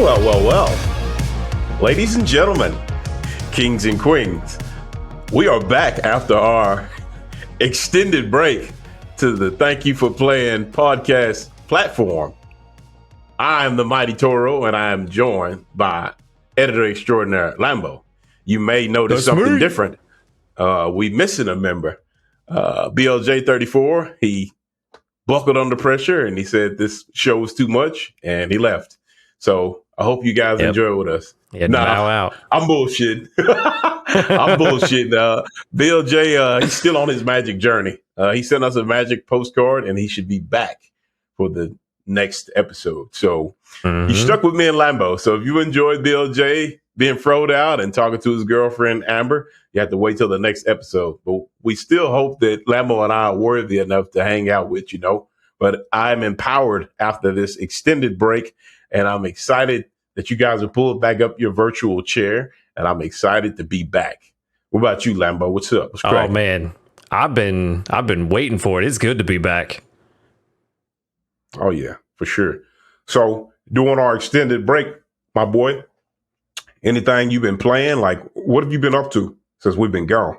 Well. Ladies and gentlemen, kings and queens, we are back after our extended break to the Thank You for Playing podcast platform. I am the Mighty Toro, and I am joined by editor extraordinaire Lambo. You may notice something different. We missing a member. BLJ 34, he buckled under pressure and he said this show was too much and he left. So I hope you guys enjoy it with us. Bow out. I'm bullshitting. I'm bullshitting. BLJ, he's still on his magic journey. He sent us a magic postcard and he should be back for the next episode. So you stuck with me and Lambo. So if you enjoyed BLJ being throwed out and talking to his girlfriend, Amber, you have to wait till the next episode. But we still hope that Lambo and I are worthy enough to hang out with, But I'm empowered after this extended break, and I'm excited that you guys have pulled back up your virtual chair, and I'm excited to be back. What about you, Lambo? What's up? What's cracking? Oh man, I've been waiting for it. It's good to be back. Oh yeah, for sure. So during our extended break, my boy, anything you've been playing? Like, what have you been up to since we've been gone?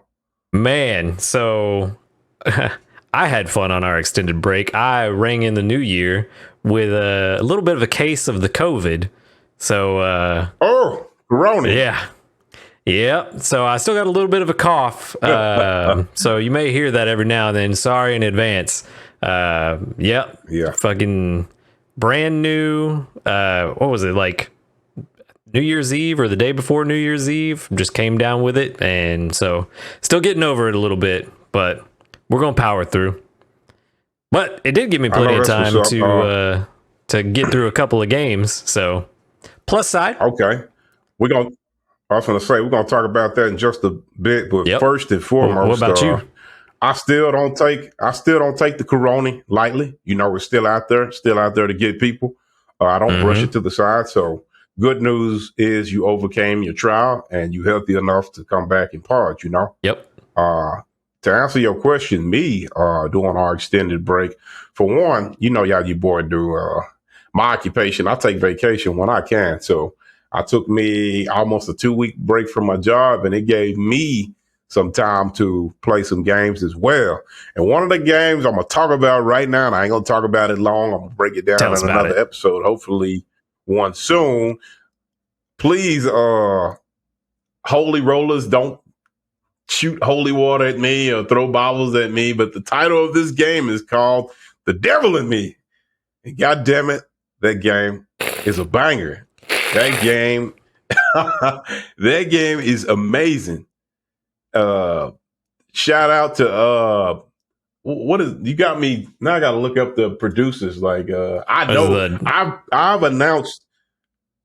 Man, so I had fun on our extended break. I rang in the new year with a little bit of a case of the COVID. So, Corona. Yeah. So I still got a little bit of a cough. So you may hear that every now and then. Sorry in advance. Yeah. Fucking brand new. What was it, like New Year's Eve or the day before New Year's Eve? Just came down with it, and so still getting over it a little bit, but we're gonna power through. But it did give me plenty of time to get through a couple of games. So plus side. Okay, I was going to say we're going to talk about that in just a bit, but first and foremost, what about you? I still don't take the Corona lightly. It's still out there to get people. I don't brush it to the side. So good news is you overcame your trial and you're healthy enough to come back and pod. Yep. To answer your question, me doing our extended break, for one, y'all, you boy do my occupation. I take vacation when I can. So I took me almost a 2-week break from my job, and it gave me some time to play some games as well. And one of the games I'm going to talk about right now, and I ain't going to talk about it long. I'm going to break it down in another episode, hopefully one soon. Please, holy rollers, don't shoot holy water at me or throw bobbles at me. But the title of this game is called The Devil in Me. And God damn it, that game is a banger. That game is amazing. Shout out to you got me now. I got to look up the producers. Like I know I've announced.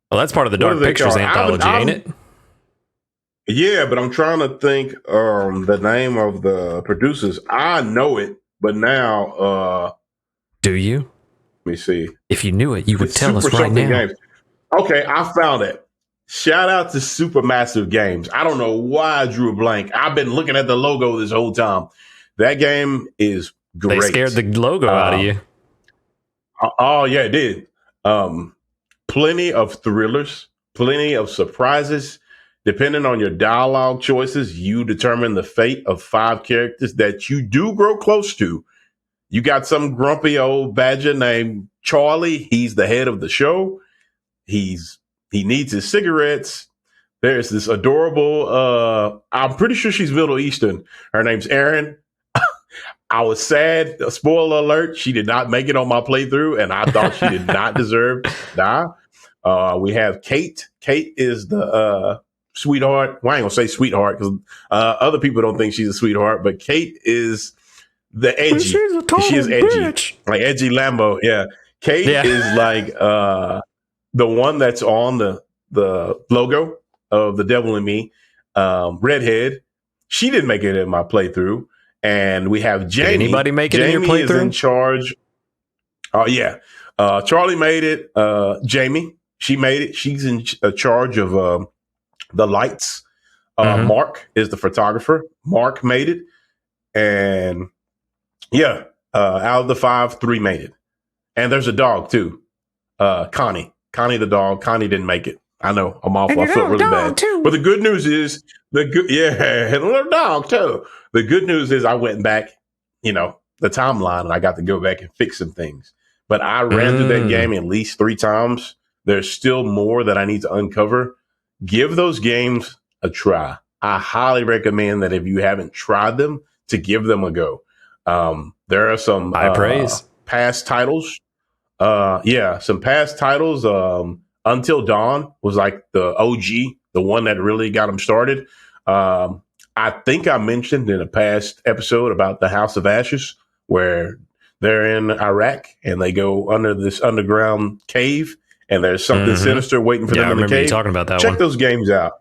Well, that's part of the Dark Pictures anthology, ain't it? Yeah, but I'm trying to think the name of the producers. I know it, but now do you? Let me see. If you knew it, you would tell us right now. Games. Okay, I found it. Shout out to Supermassive Games. I don't know why I drew a blank. I've been looking at the logo this whole time. That game is great. They scared the logo out of you. Oh, yeah, it did. Plenty of thrillers, plenty of surprises. Depending on your dialogue choices, you determine the fate of 5 characters that you do grow close to. You got some grumpy old badger named Charlie. He's the head of the show. He needs his cigarettes. There's this adorable, I'm pretty sure she's Middle Eastern. Her name's Erin. I was sad. Spoiler alert. She did not make it on my playthrough, and I thought she did not deserve to die. We have Kate. Kate is the sweetheart. Well, I ain't going to say sweetheart because other people don't think she's a sweetheart, but Kate is the edgy. She is edgy. Bitch. Like edgy Lambo. Yeah. Kate is like the one that's on the logo of The Devil in Me, redhead. She didn't make it in my playthrough. And we have Jamie. Did anybody make it Jamie in your playthrough? Is in charge. Oh, yeah. Charlie made it. Jamie, she made it. She's in charge of the lights. Mark is the photographer. Mark made it. And out of the 5, 3 made it. And there's a dog, too. Connie. Connie the dog. Connie didn't make it. I know. I'm awful. And I felt really bad. too. But the good news is and a little dog too. The good news is I went back, the timeline, and I got to go back and fix some things. But I ran through that game at least 3 times. There's still more that I need to uncover. Give those games a try. I highly recommend that if you haven't tried them, to give them a go. There are some past titles. Some past titles. Until Dawn was like the OG, the one that really got them started. I think I mentioned in a past episode about the House of Ashes, where they're in Iraq and they go under this underground cave, and there's something sinister waiting for them in the cave. You talking about that Check one. those games out.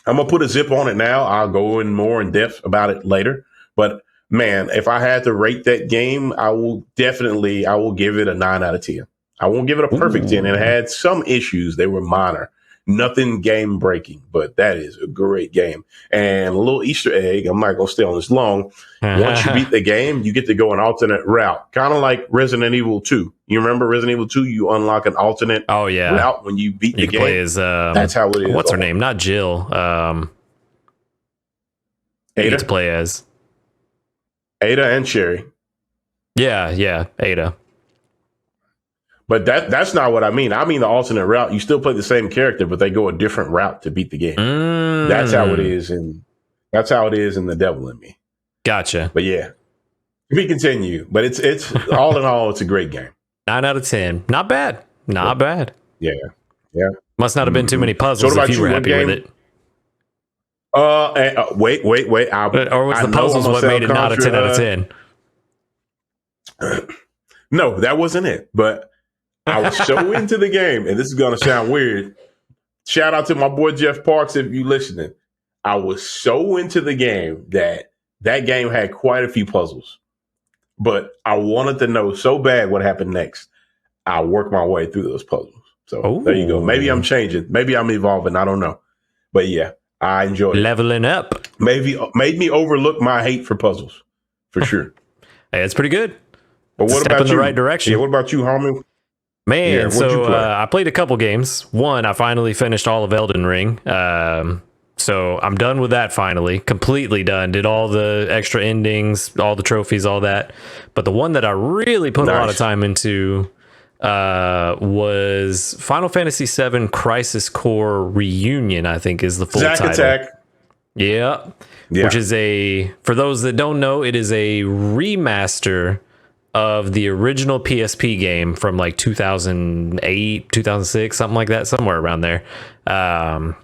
I'm gonna put a zip on it now. I'll go in more in depth about it later. But man, if I had to rate that game, I will give it a 9 out of 10. I won't give it a perfect 10. It had some issues. They were minor. Nothing game breaking, but that is a great game. And a little Easter egg, I'm not going to stay on this long. Once you beat the game, you get to go an alternate route, kind of like Resident Evil 2. You remember Resident Evil 2? You unlock an alternate route when you beat the game. Play as, that's how it is. What's her name? Not Jill. Ada? You get to play as Ada and Sherry. Yeah, Ada. But that's not what I mean. I mean the alternate route. You still play the same character, but they go a different route to beat the game. That's how it is, and that's how it is in The Devil in Me. Gotcha. But yeah, we continue. But it's all in all, it's a great game. 9 out of 10. Not bad. Not bad. Yeah. Must not have been too many puzzles if you were happy with it. Wait. Or was the puzzles what made it not a 10 out of 10? No, that wasn't it. But I was so into the game, and this is going to sound weird. Shout out to my boy Jeff Parks if you listening. I was so into the game that game had quite a few puzzles. But I wanted to know so bad what happened next. I worked my way through those puzzles. So There you go. Maybe I'm changing. Maybe I'm evolving. I don't know. But yeah, I enjoyed it. Leveling up. Made me overlook my hate for puzzles, for sure. Hey, it's pretty good. But what about you? In the right direction. Yeah, what about you, homie? Man, I played a couple games. One, I finally finished all of Elden Ring. So I'm done with that finally. Completely done. Did all the extra endings, all the trophies, all that. But the one that I really put a lot of time into was Final Fantasy VII Crisis Core Reunion, I think is the full title. Attack. Yeah. Which is for those that don't know, it is a remaster of the original PSP game from like 2008, 2006, something like that, somewhere around there. And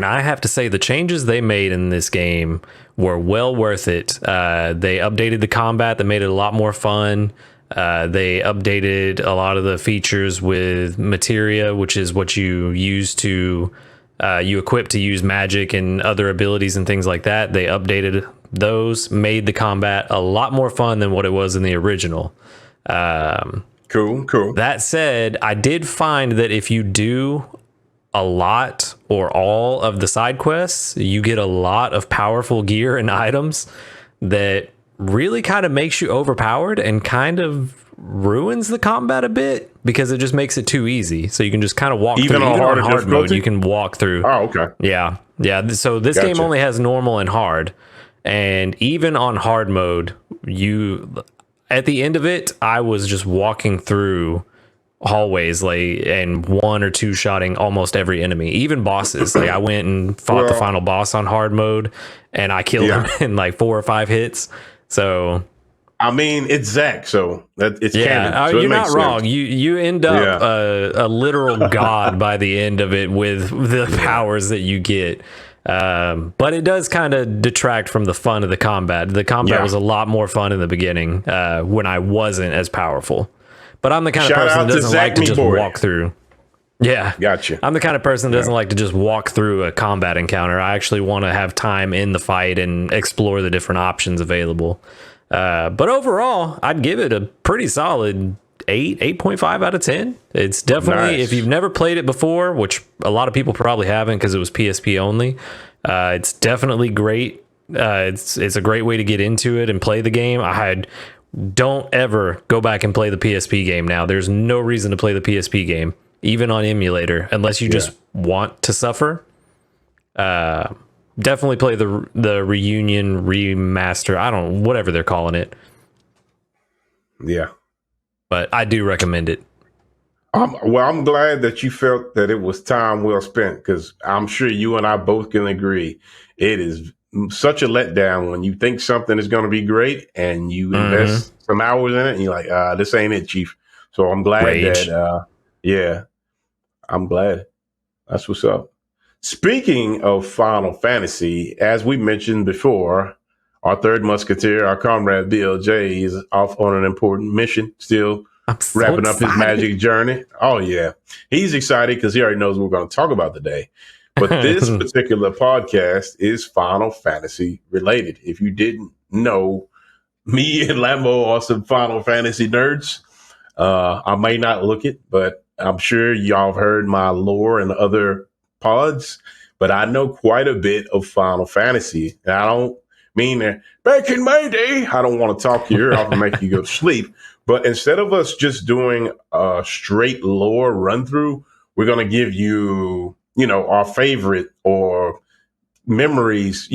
I have to say the changes they made in this game were well worth it. They updated the combat that made it a lot more fun. They updated a lot of the features with materia, which is what you use to you equip to use magic and other abilities and things like that. They updated those, made the combat a lot more fun than what it was in the original. Cool. That said, I did find that if you do a lot or all of the side quests, you get a lot of powerful gear and items that really kind of makes you overpowered and kind of ruins the combat a bit because it just makes it too easy. So you can just kind of walk through. Even on hard mode, you can walk through. Oh, okay. Yeah. So this game only has normal and hard. And even on hard mode, at the end of it, I was just walking through hallways and 1 or 2 shotting almost every enemy, even bosses. Like I went and fought the final boss on hard mode and I killed him in like 4 or 5 hits. So I mean, it's Zach, so it's canon. So you're not wrong. You end up a literal god by the end of it with the powers that you get. But it does kind of detract from the fun of the combat. The combat was a lot more fun in the beginning when I wasn't as powerful. But I'm the kind of person that doesn't like to just walk through. Yeah. Gotcha. I'm the kind of person that doesn't like to just walk through a combat encounter. I actually want to have time in the fight and explore the different options available. But overall, I'd give it a pretty solid 8.5 out of 10. It's definitely, if you've never played it before, which a lot of people probably haven't because it was PSP only, it's definitely great. It's a great way to get into it and play the game. Don't ever go back and play the PSP game now. There's no reason to play the PSP game. even on emulator, unless you just want to suffer. Definitely play the Reunion remaster. Whatever they're calling it. Yeah. But I do recommend it. I'm glad that you felt that it was time well spent, because I'm sure you and I both can agree it is such a letdown when you think something is going to be great and you invest some hours in it and you're like, this ain't it, Chief. So I'm glad that, I'm glad. That's what's up. Speaking of Final Fantasy, as we mentioned before, our third musketeer, our comrade BLJ, is off on an important mission, still wrapping up his magic journey. Oh, yeah. He's excited because he already knows what we're going to talk about today. But this particular podcast is Final Fantasy related. If you didn't know, me and Lambo are some Final Fantasy nerds. I may not look it, but I'm sure y'all have heard my lore and other pods, but I know quite a bit of Final Fantasy. And I don't mean that back in my day, I don't want to talk your ear off and make you go to sleep. But instead of us just doing a straight lore run through, we're going to give you, our favorite or memories,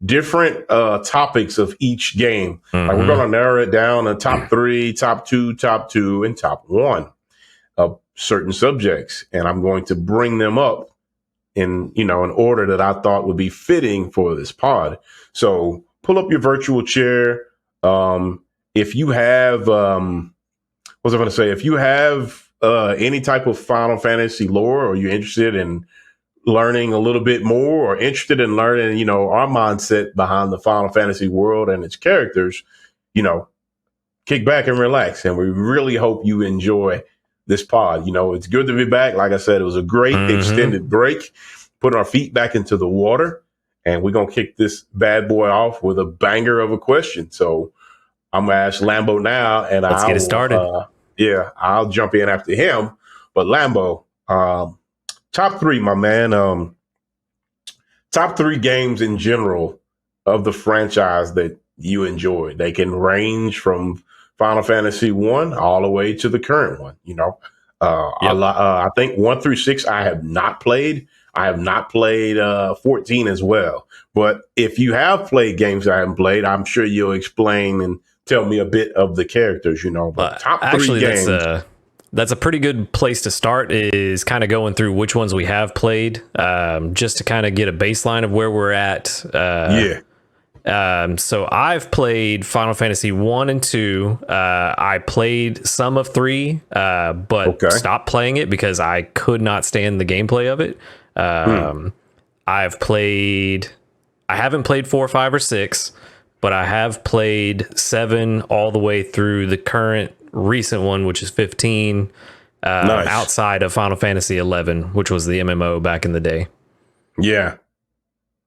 different topics of each game. Like we're going to narrow it down to top 3, top 2, and top 1 of certain subjects. And I'm going to bring them up in, an order that I thought would be fitting for this pod. So pull up your virtual chair. If you have, what was I going to say? If you have any type of Final Fantasy lore, or you're interested in learning a little bit more, or interested in learning, our mindset behind the Final Fantasy world and its characters, kick back and relax. And we really hope you enjoy this pod. It's good to be back. Like I said, it was a great extended break, putting our feet back into the water, and we're going to kick this bad boy off with a banger of a question. So I'm going to ask Lambo now, and let's get it started. I'll jump in after him. But Lambo, top 3, my man. Top 3 games in general of the franchise that you enjoy. They can range from Final Fantasy 1 all the way to the current one. I think 1 through 6 I have not played. I have not played 14 as well. But if you have played games I haven't played, I'm sure you'll explain and tell me a bit of the characters. But top 3 games. That's a pretty good place to start, is kind of going through which ones we have played, just to kind of get a baseline of where we're at. So I've played Final Fantasy 1 and 2. I played some of 3, but stopped playing it because I could not stand the gameplay of it. I haven't played 4, 5, or 6, but I have played 7 all the way through the current recent one, which is 15, outside of Final Fantasy 11, which was the MMO back in the day. Yeah.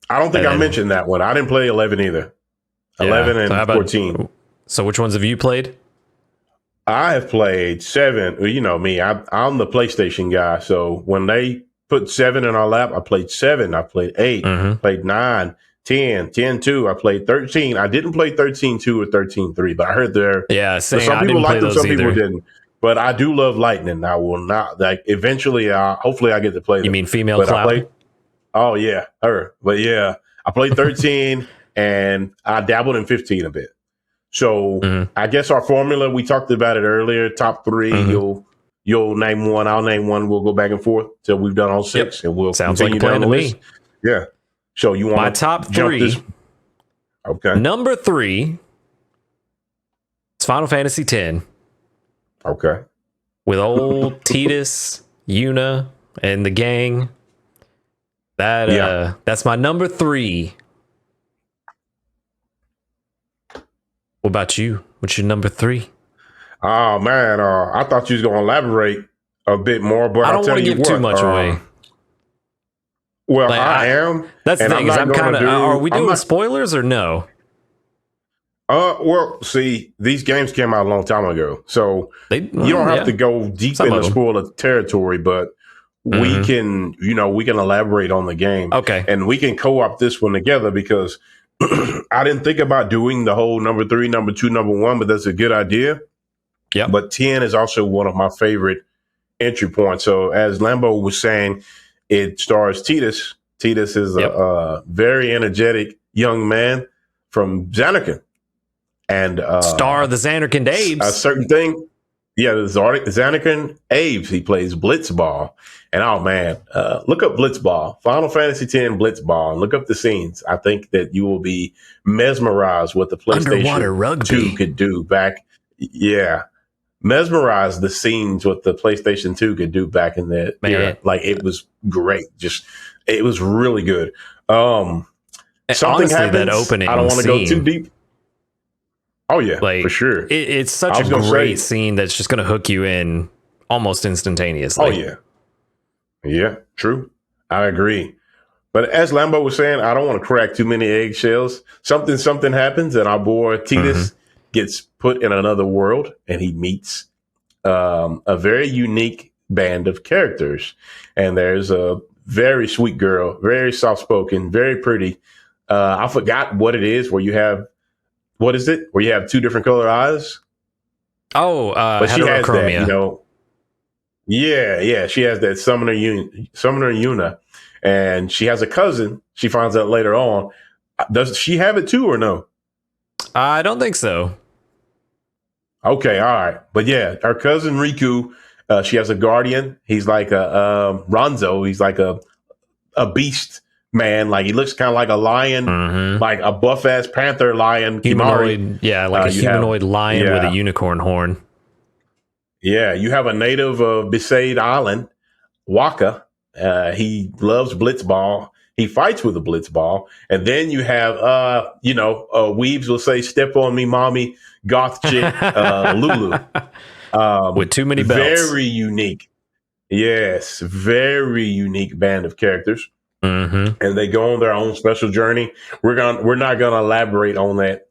I don't think I mentioned that one. I didn't play 11 either. 11 and 14. So which ones have you played? I have played 7. Well, you know me, I'm the PlayStation guy. So when they put 7 in our lap, I played 7. I played 8, played 9, 10, 10-2. I played 13. I didn't play 13-2 or 13-3, but I heard some people liked them, some people didn't. But I do love Lightning. I will not, eventually, hopefully I get to play them. You mean female Cloud? Oh, yeah, her. But yeah, I played 13 and I dabbled in 15 a bit. So I guess our formula, we talked about it earlier, top 3, you'll name one, I'll name one. We'll go back and forth till we've done all 6. And we'll sounds like a plan to me. Yeah. So you want my top 3? Okay. Number 3 is Final Fantasy X. Okay. With old Tidus, Yuna, and the gang. That's my number 3. What about you? What's your number 3? Oh man, I thought you was gonna elaborate a bit more, but I don't want to give too much away. Well, I am. That's the thing. I'm kind of. Are we doing spoilers or no? Well, see, these games came out a long time ago, so you don't have to go deep into spoiler territory, but we can, we can elaborate on the game. Okay, and we can co-op this one together because I didn't think about doing the whole number 3, number 2, number 1, but that's a good idea. Yeah, but 10 is also one of my favorite entry point. So as Lambo was saying, it stars Titus. Titus is a very energetic young man from Xanarkand. And Star of the Xanarkand a Abes. certain thing. Yeah, the Xanarkand Aves. He plays Blitzball. And oh man, look up Blitzball, Final Fantasy X Blitzball, and look up the scenes. I think that you will be mesmerized what the PlayStation 2 could do back. Yeah, mesmerized the scenes what the PlayStation 2 could do back in that era. Like it was great. Just it was really good. Something honestly, happens. that opening I don't want to go too deep. Oh yeah, like, for sure. It's such a great scene that's just going to hook you in almost instantaneously. Oh yeah. Yeah, true. I agree. But as Lambo was saying, I don't want to crack too many eggshells. Something happens, and our boy Titus gets put in another world, and he meets a very unique band of characters. And there's a very sweet girl, very soft-spoken, very pretty. I forgot what it is where you have, what is it? Where you have two different color eyes? Oh, but she has that, you know. Yeah, she has that Summoner Yuna, and she has a cousin. She finds out later on. Does she have it too, or no? I don't think so. Okay, all right, but yeah, her cousin Riku. She has a guardian. He's like a Ronzo. He's like a beast man. Like he looks kind of like a lion, like a buff ass panther lion. Humanoid, Kimari. yeah, like a humanoid lion with a unicorn horn. Yeah, you have a native of Besaid Island, Waka. He loves Blitzball. He fights with a Blitzball. And then you have, Weebs will say, "Step on me, mommy," goth chick, Lulu. With too many belts. Very unique. Yes, very unique band of characters. And they go on their own special journey. We're not gonna elaborate on that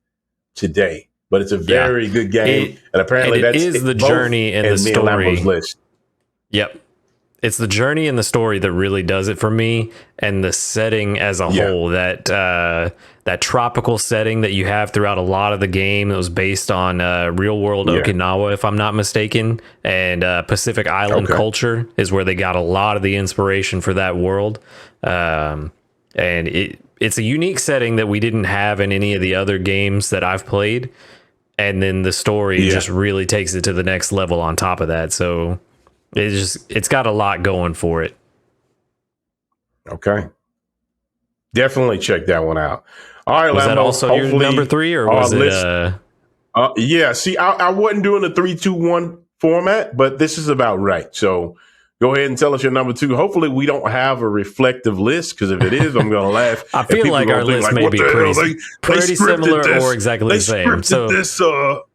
today. But it's a very good game, and apparently that is the journey and the story. List. Yep, it's the journey and the story that really does it for me, and the setting as a whole. That tropical setting that you have throughout a lot of the game that was based on real world Okinawa, if I'm not mistaken, and Pacific Island culture is where they got a lot of the inspiration for that world. And it's a unique setting that we didn't have in any of the other games that I've played. And then the story just really takes it to the next level on top of that. So it's got a lot going for it. Okay. Definitely check that one out. All right, was Lambo, that also your number 3, or was it? Yeah. See, I wasn't doing the 3-2-1 format, but this is about right. So go ahead and tell us your number 2. Hopefully, we don't have a reflective list, because if it is, I'm going to laugh. I feel like our list may be pretty similar or exactly the same. So this,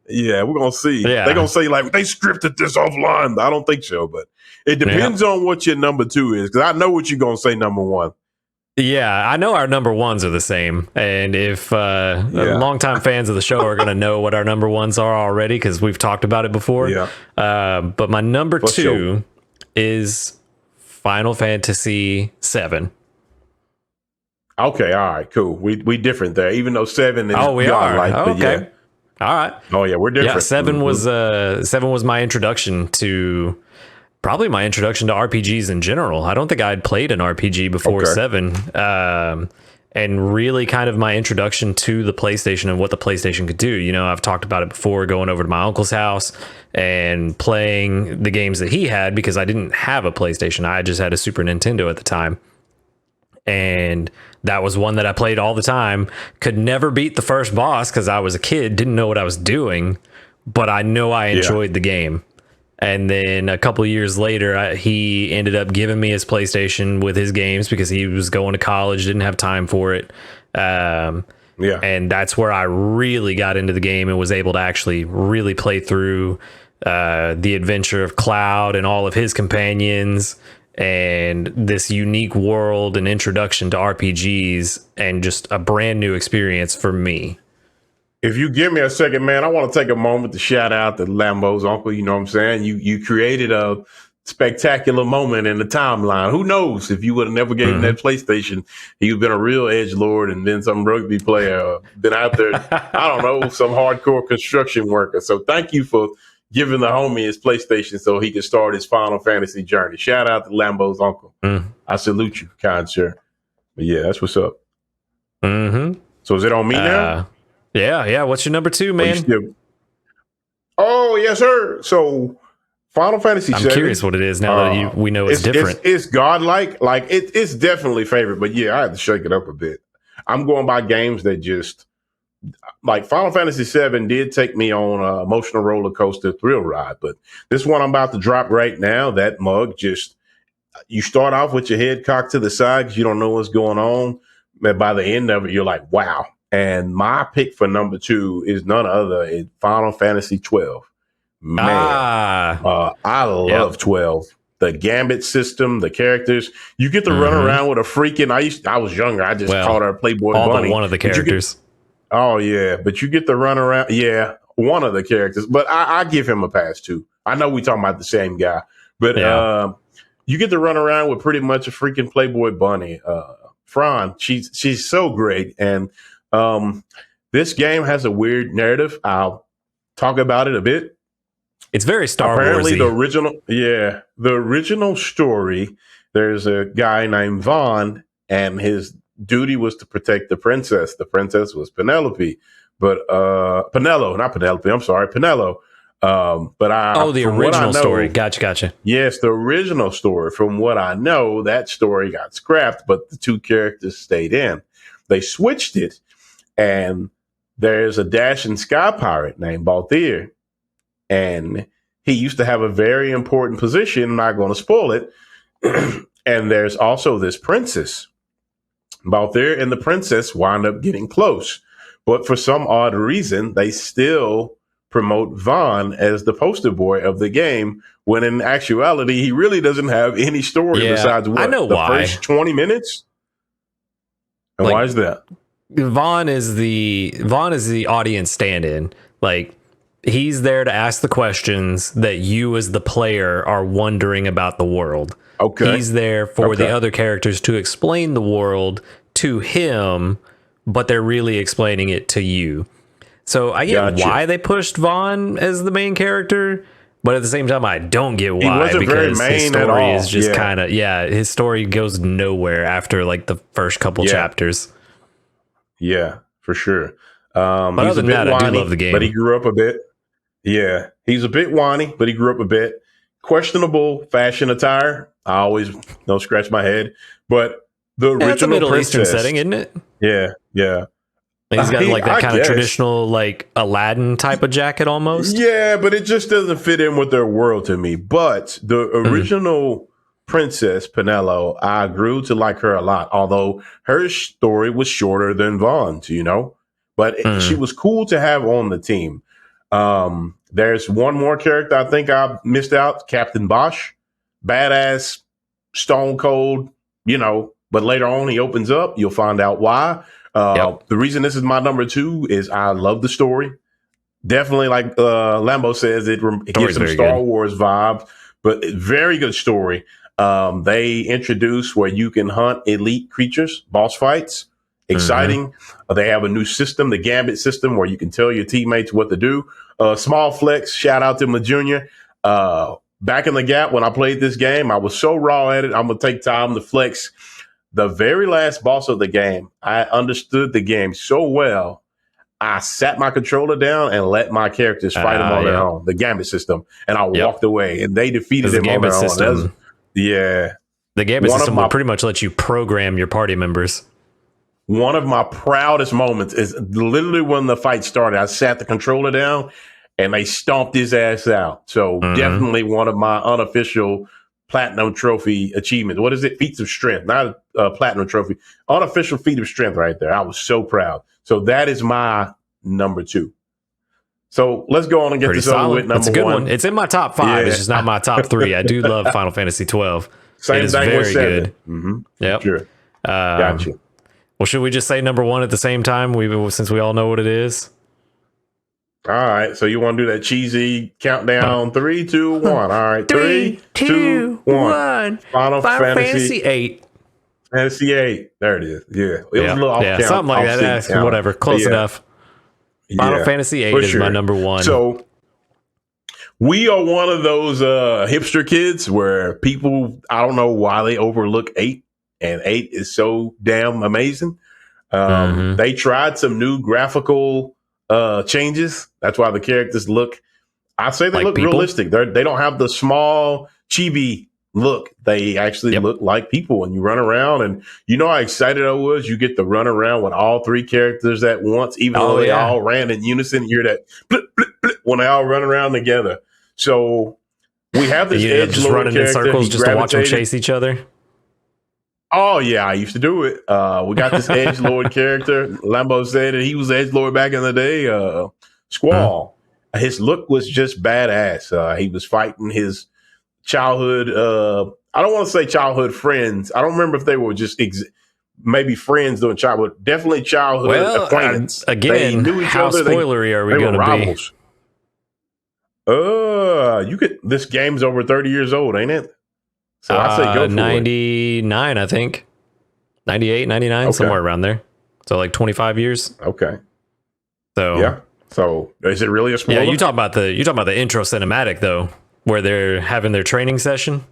yeah, we're going to see. Yeah. They're going to say, like, they scripted this offline. I don't think so, but it depends on what your number 2 is, because I know what you're going to say number 1. Yeah, I know our number 1s are the same. And if longtime fans of the show are going to know what our number 1s are already, because we've talked about it before. Yeah. But my number 2 is Final Fantasy VII. Okay, all right, cool. We different there, even though 7 is we are. Okay. All right. Oh yeah, we're different. Yeah, 7 was my introduction to RPGs in general. I don't think I'd played an RPG before 7. And really kind of my introduction to the PlayStation and what the PlayStation could do. You know, I've talked about it before, going over to my uncle's house and playing the games that he had, because I didn't have a PlayStation. I just had a Super Nintendo at the time. And that was one that I played all the time. Could never beat the first boss because I was a kid, didn't know what I was doing, but I know I enjoyed the game. And then a couple of years later, he ended up giving me his PlayStation with his games, because he was going to college, didn't have time for it. And that's where I really got into the game and was able to actually really play through the adventure of Cloud and all of his companions, and this unique world and introduction to RPGs, and just a brand new experience for me. If you give me a second, man, I want to take a moment to shout out to Lambo's uncle. You know what I'm saying? You created a spectacular moment in the timeline. Who knows if you would have never gave him that PlayStation, he would have been a real edgelord and been some rugby player, been out there, I don't know, some hardcore construction worker. So thank you for giving the homie his PlayStation so he could start his Final Fantasy journey. Shout out to Lambo's uncle. I salute you, kind sir. But yeah, that's what's up. So is it on me now? Yeah. What's your number 2, man? Oh, yes, sir. So Final Fantasy VII. I'm curious what it is now that we know it's different. It's godlike. Like it's definitely favorite, but yeah, I had to shake it up a bit. I'm going by games that just like Final Fantasy VII did take me on an emotional roller coaster thrill ride, but this one I'm about to drop right now, that mug just you start off with your head cocked to the side because you don't know what's going on, but by the end of it, you're like, wow. And my pick for number 2 is none other than Final Fantasy 12. Man, I love 12. The gambit system, the characters. You get to run around with a freaking. I was younger. I just called her Playboy Bunny. One of the characters. Oh yeah, but you get to run around. Yeah, one of the characters. But I give him a pass too. I know we talking about the same guy, but you get to run around with pretty much a freaking Playboy Bunny. Fran, she's so great, and this game has a weird narrative. I'll talk about it a bit. It's very Star Wars-y. Apparently, the original story. There's a guy named Vaughn, and his duty was to protect the princess. The princess was Penelope, but Penelo, not Penelope. I'm sorry, Penelo. But the original story. Gotcha. Yes, the original story. From what I know, that story got scrapped, but the 2 characters stayed in. They switched it, and there's a dashing sky pirate named Balthier. And he used to have a very important position. I'm not going to spoil it. And there's also this princess. Balthier and the princess wind up getting close. But for some odd reason, they still promote Vaughn as the poster boy of the game, when in actuality, he really doesn't have any story besides first 20 minutes? And why is that? Vaughn is the audience stand-in. Like, he's there to ask the questions that you as the player are wondering about the world. Okay. He's there for the other characters to explain the world to him, but they're really explaining it to you. So I get why they pushed Vaughn as the main character, but at the same time, I don't get why. He wasn't very main his story at all. Is just kind of his story goes nowhere after like the first couple chapters. Yeah, for sure. But other than that, I do love the game. But he grew up a bit. Yeah, he's a bit whiny, but he grew up a bit. Questionable fashion attire. I always scratch my head. But the original it's a Middle princess, Eastern setting, isn't it? Yeah. He's got like that kind of traditional like Aladdin type of jacket almost. Yeah, but it just doesn't fit in with their world to me. But the original princess, Penelo, I grew to like her a lot, although her story was shorter than Vaughn's, But she was cool to have on the team. There's one more character I think I missed out, Captain Bosch. Badass, stone cold, but later on he opens up. You'll find out why. The reason this is my number 2 is I love the story. Definitely, like Lambo says, it gives some Star Wars vibes, but very good story. They introduce where you can hunt elite creatures, boss fights. Exciting. They have a new system, the Gambit system, where you can tell your teammates what to do. Small flex, shout out to my junior. Back in the gap, when I played this game, I was so raw at it. I'm going to take time to flex. The very last boss of the game, I understood the game so well, I sat my controller down and let my characters fight them on their own, the Gambit system, and I walked away, and they defeated them on their own. The Gambit system will pretty much let you program your party members. One of my proudest moments is literally when the fight started. I sat the controller down and they stomped his ass out. So definitely one of my unofficial platinum trophy achievements. What is it? Feats of strength, not a platinum trophy. Unofficial feat of strength right there. I was so proud. So that is my number 2. So let's go on and get this over with. That's a good one. It's in my top 5. It's just not my top 3. I do love Final Fantasy 12. Same thing with 7. Good. Yep. Sure. Gotcha. Well, should we just say number 1 at the same time? Since we all know what it is. All right. So you want to do that cheesy countdown? 3, 2, 1. All right. 3, 2, 1. Final Fantasy 8. Fantasy 8. There it is. Yeah. It was a little off count, something like that. Whatever. Close enough. Final Fantasy 8 is my number 1. So We are one of those hipster kids where people, I don't know why they overlook 8, and 8 is so damn amazing. They tried some new graphical changes. That's why the characters look, I say they Like look people? realistic. They don't have the small chibi look. They actually look like people when you run around. And you know how excited I was? You get to run around with all 3 characters at once, even though they all ran in unison. You hear that blip, blip, blip when they all run around together. So we have this edge just running in circles just to watch them chase each other. Oh yeah, I used to do it. We got this edgelord character. Lambo said that he was edgelord back in the day. Squall. His look was just badass. He was fighting his childhood. I don't want to say childhood friends. I don't remember if they were just maybe friends during childhood. Definitely childhood acquaintance. Again, they knew each other. How spoilery are we going to be? This game's over 30 years old, ain't it? So I say go for 99, I think. 98, 99, somewhere around there. So like 25 years. Okay. So yeah. So is it really a spoiler? Yeah, you talk about the intro cinematic though, where they're having their training session.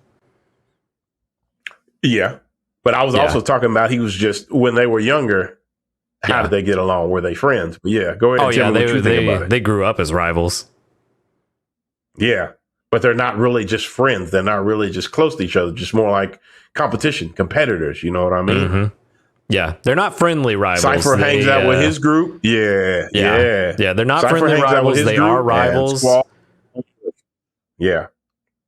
Yeah. But I was also talking about he was just when they were younger. How did they get along? Were they friends? But yeah, go ahead and tell me what you think about it. They grew up as rivals. Yeah. But they're not really just friends. They're not really just close to each other. Just more like competition, competitors. You know what I mean? Yeah, they're not friendly rivals. Cypher hangs out with his group. Yeah. They're not Cypher friendly rivals. They are rivals. Yeah.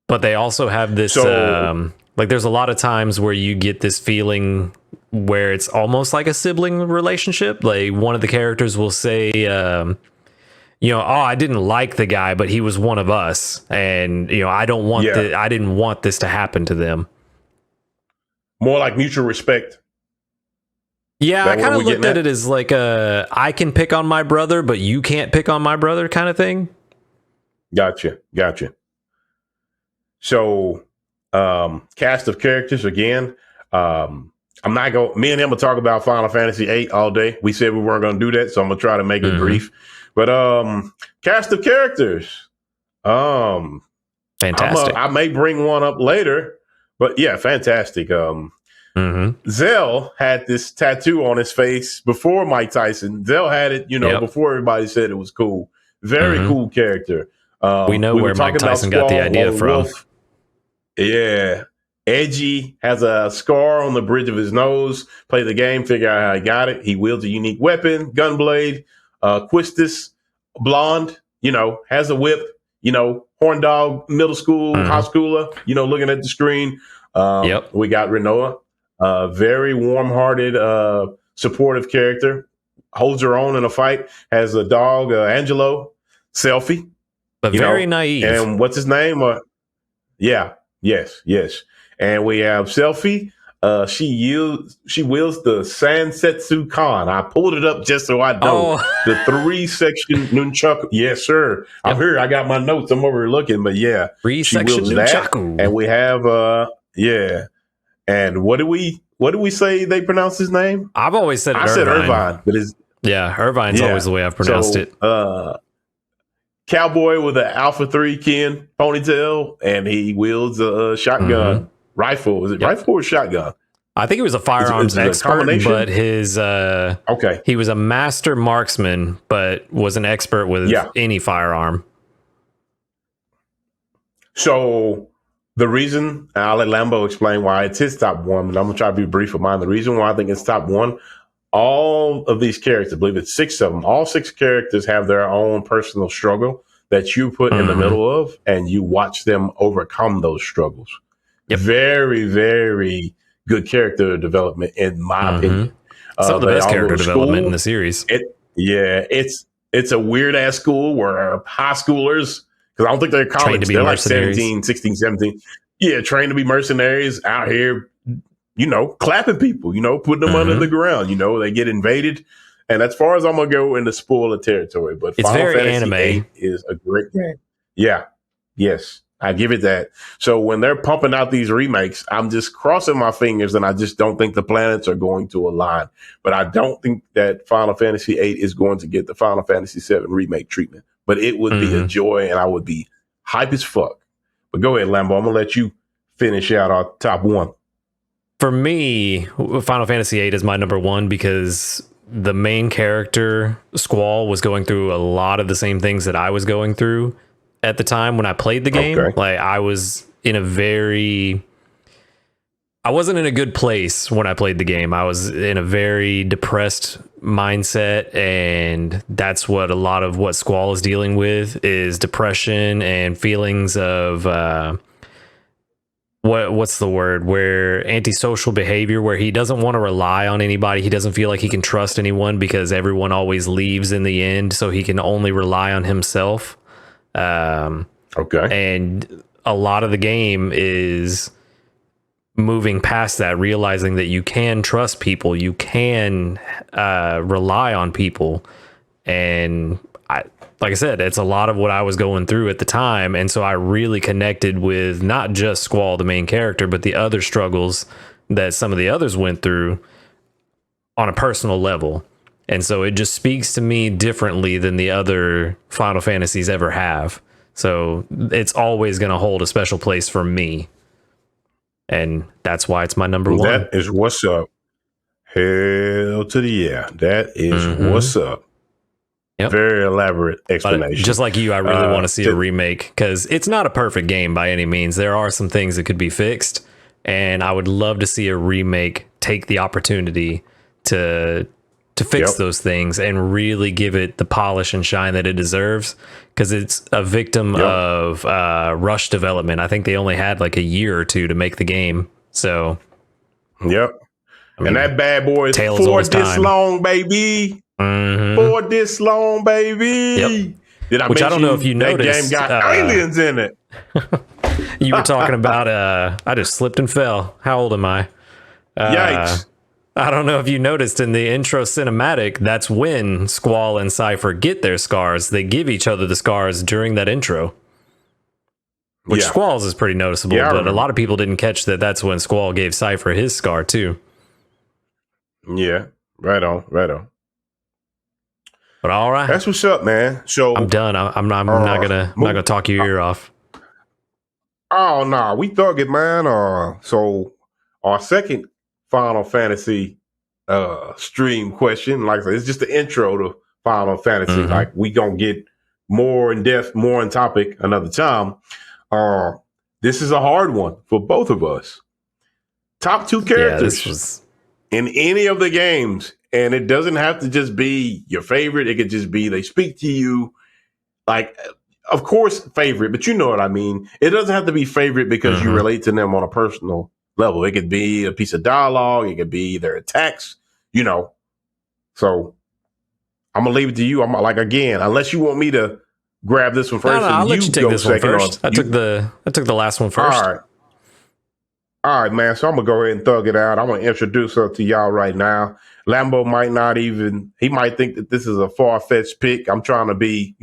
But they also have this, like there's a lot of times where you get this feeling where it's almost like a sibling relationship. Like one of the characters will say, I didn't like the guy, but he was one of us. And, I didn't want this to happen to them. More like mutual respect. Yeah, I kind of looked at it as like I can pick on my brother, but you can't pick on my brother kind of thing. Gotcha. So, cast of characters again. Me and him will talk about Final Fantasy VIII all day. We said we weren't going to do that, so I'm going to try to make it brief. But cast of characters. Fantastic. I may bring one up later, but yeah, fantastic. Zell had this tattoo on his face before Mike Tyson. Zell had it, before everybody said it was cool. Very cool character. We know where Mike Tyson got the idea from. Wolf. Yeah. Edgy has a scar on the bridge of his nose. Play the game, figure out how he got it. He wields a unique weapon, gunblade. Quistis, blonde, has a whip, horn dog, middle school, high schooler, looking at the screen. We got Renoa, very warm-hearted, supportive character, holds her own in a fight, has a dog, Angelo, Selfie. But very naive. And what's his name? Yes. And we have Selfie. She wields the Sansetsu Kan. I pulled it up just so I know. The 3-section nunchaku. Yes, sir. I'm here. I got my notes. I'm over here looking, but yeah. 3-section nunchaku. And we have And what do we say they pronounce his name? I've always said I said Irvine, but Irvine's always the way I've pronounced it. Cowboy with an Alpha 3 Ken ponytail, and he wields a shotgun. Rifle. Is it rifle or shotgun? I think he was a firearms expert, but he was a master marksman, but was an expert with any firearm. So the reason, I'll let Lambo explain why it's his top one, but I'm going to try to be brief with mine. The reason why I think it's top one, all of these characters, I believe it's 6 of them, all 6 characters have their own personal struggle that you put in the middle of, and you watch them overcome those struggles. Very, very good character development, in my opinion. Some of the best character development in the series. It's a weird ass school where high schoolers, because I don't think they're college, they're like 17, 16, 17. Yeah, trained to be mercenaries out here, clapping people, putting them under the ground. They get invaded. And as far as I'm going to go into spoiler territory, but it's Final very Fantasy anime. VIII is a great game. Yeah. Yes. I give it that. So when they're pumping out these remakes, I'm just crossing my fingers, and I just don't think the planets are going to align. But I don't think that Final Fantasy VIII is going to get the Final Fantasy VII remake treatment. But it would be a joy, and I would be hype as fuck. But go ahead, Lambo. I'm gonna let you finish out our top one. For me, Final Fantasy VIII is my number one because the main character, Squall, was going through a lot of the same things that I was going through at the time when I played the game. Okay. Like I wasn't in a good place when I played the game. I was in a very depressed mindset, and that's what a lot of what Squall is dealing with is depression and feelings of what's the word, where antisocial behavior, where he doesn't want to rely on anybody. He doesn't feel like he can trust anyone because everyone always leaves in the end, so he can only rely on himself. Okay. And a lot of the game is moving past that, realizing that you can trust people, you can rely on people. And like I said, it's a lot of what I was going through at the time. And so I really connected with not just Squall, the main character, but the other struggles that some of the others went through on a personal level. And so it just speaks to me differently than the other Final Fantasies ever have. So it's always going to hold a special place for me. And that's why it's my number one. That is what's up. Hell to the yeah. That is what's up. Yep. Very elaborate explanation. But just like you, I really want to see a remake because it's not a perfect game by any means. There are some things that could be fixed, and I would love to see a remake take the opportunity to fix those things and really give it the polish and shine that it deserves, because it's a victim of rush development. I think they only had like a year or two to make the game. So, I mean, and that bad boy is for this long, baby. For this long, baby. Did I Which I don't know if you noticed. That game got aliens in it. You were talking about, I just slipped and fell. How old am I? Yikes. I don't know if you noticed in the intro cinematic, that's when Squall and Cypher get their scars. They give each other the scars during that intro. Which Squall's is pretty noticeable, but a lot of people didn't catch that that's when Squall gave Cypher his scar too. Yeah, right on. But all right, that's what's up, man. So I'm done. I'm not gonna talk your ear off. Oh no, we thug it, man. So our second Final Fantasy stream question, like I said, it's just the intro to Final Fantasy. Like we gonna get more in depth, more in topic another time. This is a hard one for both of us. Top two characters in any of the games. And it doesn't have to just be your favorite. It could just be they speak to you. Like, of course, favorite, but you know what I mean. It doesn't have to be favorite because you relate to them on a personal level. It could be a piece of dialogue. It could be their attacks, you know. So I'm going to leave it to you. I'm like, again, unless you want me to grab this one first. No, I'll let you take this one first. I took the last one first. All right, man. So I'm going to go ahead and thug it out. I'm going to introduce her to y'all right now. Lambo he might think that this is a far-fetched pick. I'm trying to be,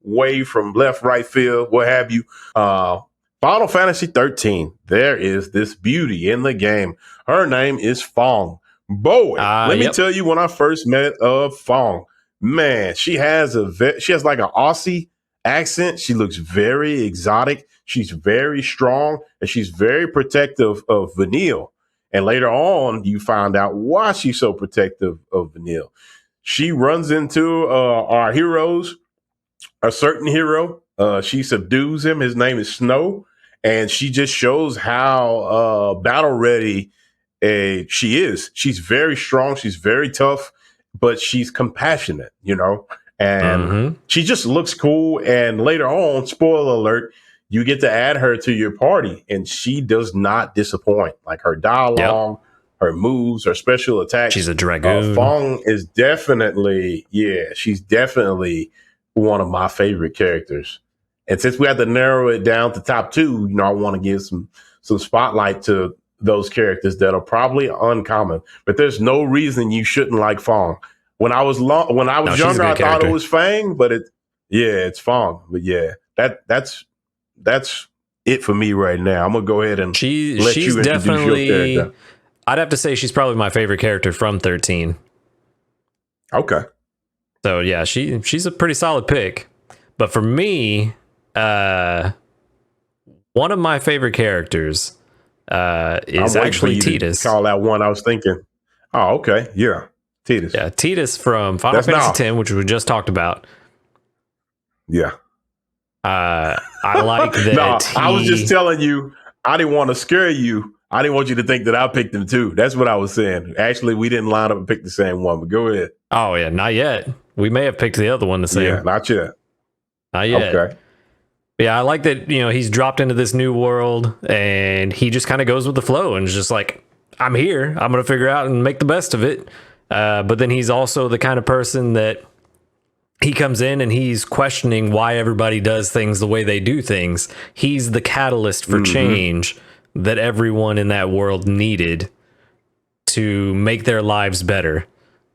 way from left, right field, what have you. Final Fantasy 13. There is this beauty in the game. Her name is Fong. Boy, let me tell you, when I first met Fong, man, she has like an Aussie accent. She looks very exotic. She's very strong, and she's very protective of Vanille. And later on, you find out why she's so protective of Vanille. She runs into our heroes, a certain hero. She subdues him. His name is Snow. And she just shows how battle ready she is. She's very strong. She's very tough, but she's compassionate, and she just looks cool. And later on, spoiler alert, you get to add her to your party, and she does not disappoint. Like her dialogue, her moves, her special attacks. She's a dragoon. Fong is definitely, she's definitely one of my favorite characters. And since we had to narrow it down to top two, I want to give some spotlight to those characters that are probably uncommon. But there's no reason you shouldn't like Fong. When I was younger, I thought it was Fang, but it's Fong. But that's it for me right now. I'm gonna go ahead and let you introduce your character. I'd have to say she's probably my favorite character from 13. Okay. So yeah, she's a pretty solid pick. But for me, One of my favorite characters is actually Titus. Call out one I was thinking. Oh, okay. Yeah. Titus. Yeah, Titus from Final Fantasy X, which we just talked about. Yeah. I like that. No, I was just telling you, I didn't want to scare you. I didn't want you to think that I picked him too. That's what I was saying. Actually, we didn't line up and pick the same one, but go ahead. Oh, yeah, not yet. We may have picked the other one the same. Yeah, not yet. Not yet. Okay. Yeah, I like that, he's dropped into this new world and he just kind of goes with the flow and is just like, I'm here. I'm going to figure out and make the best of it. But then he's also the kind of person that he comes in and he's questioning why everybody does things the way they do things. He's the catalyst for change that everyone in that world needed to make their lives better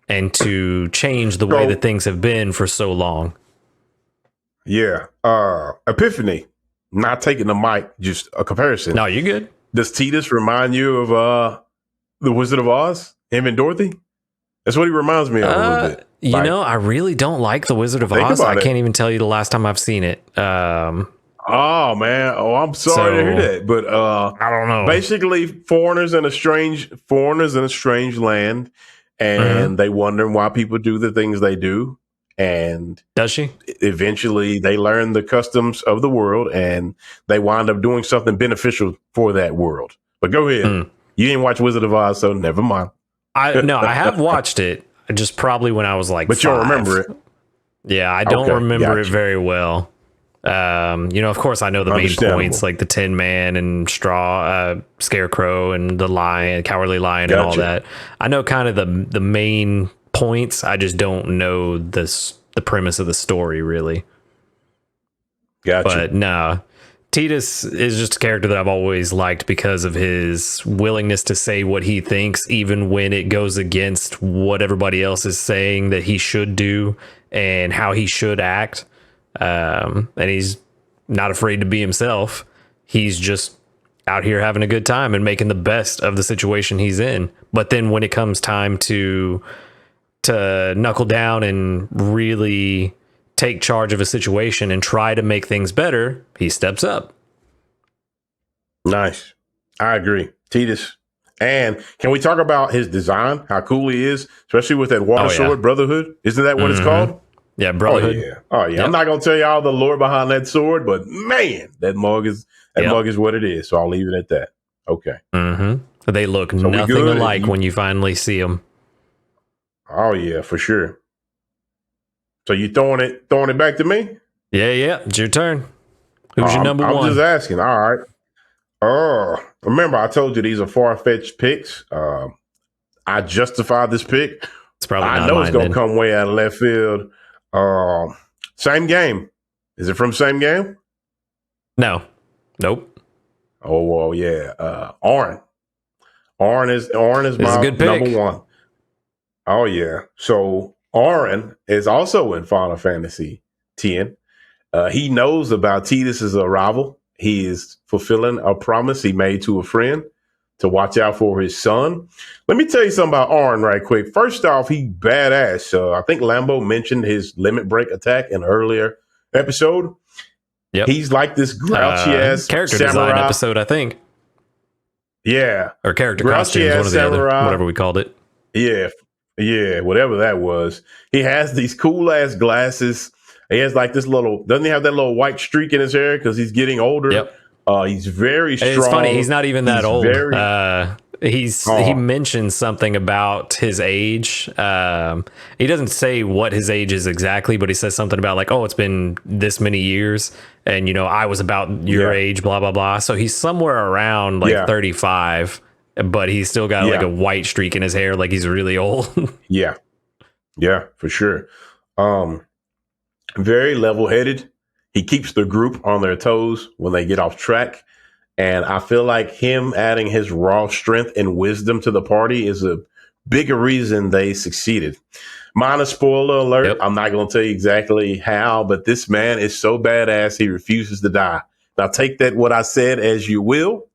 and to change the way that things have been for so long. Yeah. Epiphany, not taking the mic, just a comparison. No, you're good. Does Titus remind you of the Wizard of Oz, him and Dorothy? That's what he reminds me of a little bit. I really don't like the Wizard of Oz. I can't even tell you the last time I've seen it. Oh man. Oh, I'm sorry to hear that. But I don't know. Basically, foreigners in a strange land, and they wonder why people do the things they do. And does she? Eventually, they learn the customs of the world, and they wind up doing something beneficial for that world. But go ahead. You didn't watch Wizard of Oz, so never mind. I have watched it. Just probably when I was like, but 5. You don't remember it. Yeah, I don't remember it very well. Of course, I know the main points like the Tin Man and Scarecrow and the Lion, Cowardly Lion, and all that. I know kind of the main points. I just don't know the premise of the story really. Gotcha. But no, Titus is just a character that I've always liked because of his willingness to say what he thinks, even when it goes against what everybody else is saying that he should do and how he should act. And he's not afraid to be himself. He's just out here having a good time and making the best of the situation he's in. But then when it comes time to knuckle down and really take charge of a situation and try to make things better, he steps up. Nice. I agree. Titus. And can we talk about his design? How cool he is, especially with that water sword, Brotherhood. Isn't that what it's called? Yeah, Brotherhood. Oh yeah. Yep. I'm not gonna tell you all the lore behind that sword, but man, that mug is what it is. So I'll leave it at that. Okay. They look nothing alike when you finally see them. Oh yeah, for sure. So you throwing it back to me? Yeah. It's your turn. Who's your number one? I'm just asking. All right. Remember I told you these are far-fetched picks. I justified this pick. It's probably I know it's gonna come way out of left field. Same game. Is it from same game? No. Nope. Oh well, yeah. Orin. Orin is my good pick. Number one. Oh yeah. So Orin is also in Final Fantasy X. He knows about Titus's arrival. He is fulfilling a promise he made to a friend to watch out for his son. Let me tell you something about Orin right quick. First off, he badass. I think Lambo mentioned his limit break attack in an earlier episode. Yep. He's like this grouchy ass character samurai. Design episode, I think. Yeah. Or character costumes, one or the other, whatever we called it. Yeah, whatever that was. He has these cool ass glasses. He has like this doesn't he have that little white streak in his hair because he's getting older? Yep. He's very strong. It's funny, he's not even that old. He mentions something about his age. He doesn't say what his age is exactly, but he says something about like, oh, it's been this many years, and I was about your age, blah blah blah. So he's somewhere around like 35, but he's still got like a white streak in his hair, like he's really old. Yeah, for sure. Very level-headed. He keeps the group on their toes when they get off track. And I feel like him adding his raw strength and wisdom to the party is a bigger reason they succeeded. Minor spoiler alert. Yep. I'm not going to tell you exactly how, but this man is so badass, he refuses to die. Now take that what I said as you will,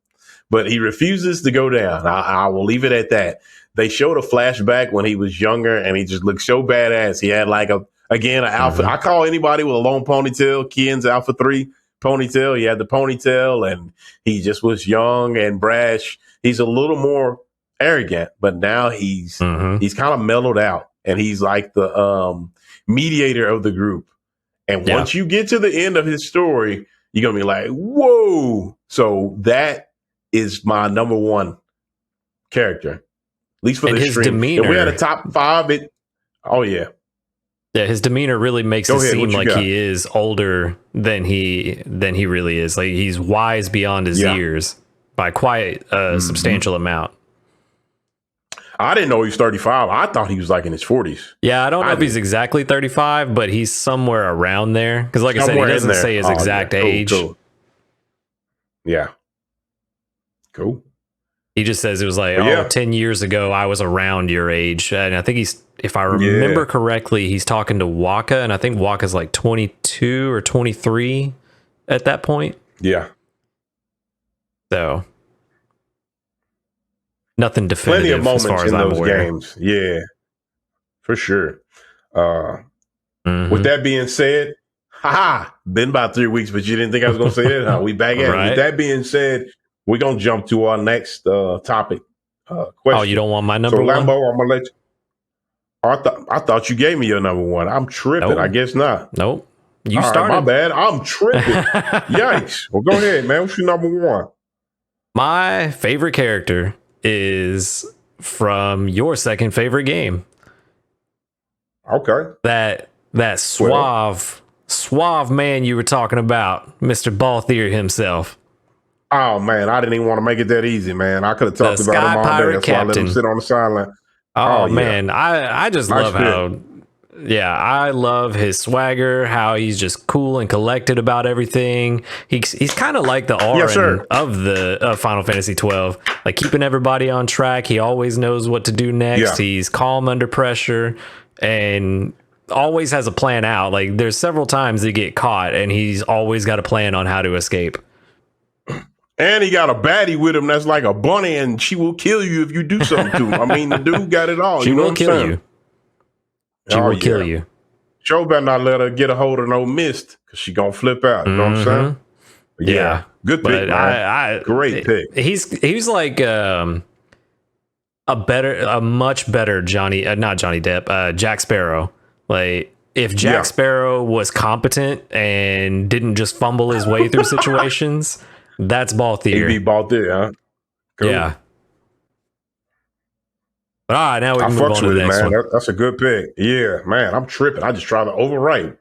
but he refuses to go down. I will leave it at that. They showed a flashback when he was younger, and he just looked so badass. He had like an alpha. I call anybody with a long ponytail Kian's Alpha 3 ponytail. He had the ponytail, and he just was young and brash. He's a little more arrogant, but now he's kind of mellowed out, and he's like the mediator of the group. And once you get to the end of his story, you're gonna be like, whoa. So that is my number one character, at least for this stream. If we had a top 5, his demeanor really makes it seem like he is older than he really is. Like he's wise beyond his years by quite a substantial amount. I didn't know he was 35. I thought he was like in his 40s. Yeah, I don't know if he's exactly 35, but he's somewhere around there. Because like I said, he doesn't say his exact age. Cool. Yeah. Cool. He just says it was like, 10 years ago, I was around your age. And I think if I remember correctly, he's talking to Waka. And I think Waka's like 22 or 23 at that point. Yeah. So nothing definitive. Plenty of moments as far as in I'm those aware. games. Yeah, for sure. With that being said, been about 3 weeks, but you didn't think I was going to say that, huh? We back at it. With that being said, we're going to jump to our next topic. Question. Oh, you don't want my number one? So, Lambo, I'm going to let you. I thought you gave me your number one. I'm tripping. Nope. I guess not. Nope. You started. Right, my bad. I'm tripping. Yikes. Well, go ahead, man. What's your number one? My favorite character is from your second favorite game. Okay. That suave man you were talking about, Mr. Balthier himself. Oh man, I didn't even want to make it that easy, man. I could have talked about him all day. That's why I let him sit on the sideline. Oh man, I just love how I love his swagger, how he's just cool and collected about everything. He's kind of like the Auron of Final Fantasy 12, like keeping everybody on track. He always knows what to do next. He's calm under pressure and always has a plan out. Like there's several times they get caught and he's always got a plan on how to escape. And he got a baddie with him that's like a bunny, and she will kill you if you do something to him. I mean, the dude got it all. She will kill you. She will kill you. Joe better not let her get a hold of no mist, because she gonna flip out. You know what I'm saying? Yeah. Good pick, man. Great pick. He's like a much better not Johnny Depp, Jack Sparrow. Like if Jack Sparrow was competent and didn't just fumble his way through situations, that's Balthier. He'd be Balthier, huh? Cool. Yeah. All right, now we can move on to the next one. That's a good pick. Yeah, man, I'm tripping. I just tried to overwrite.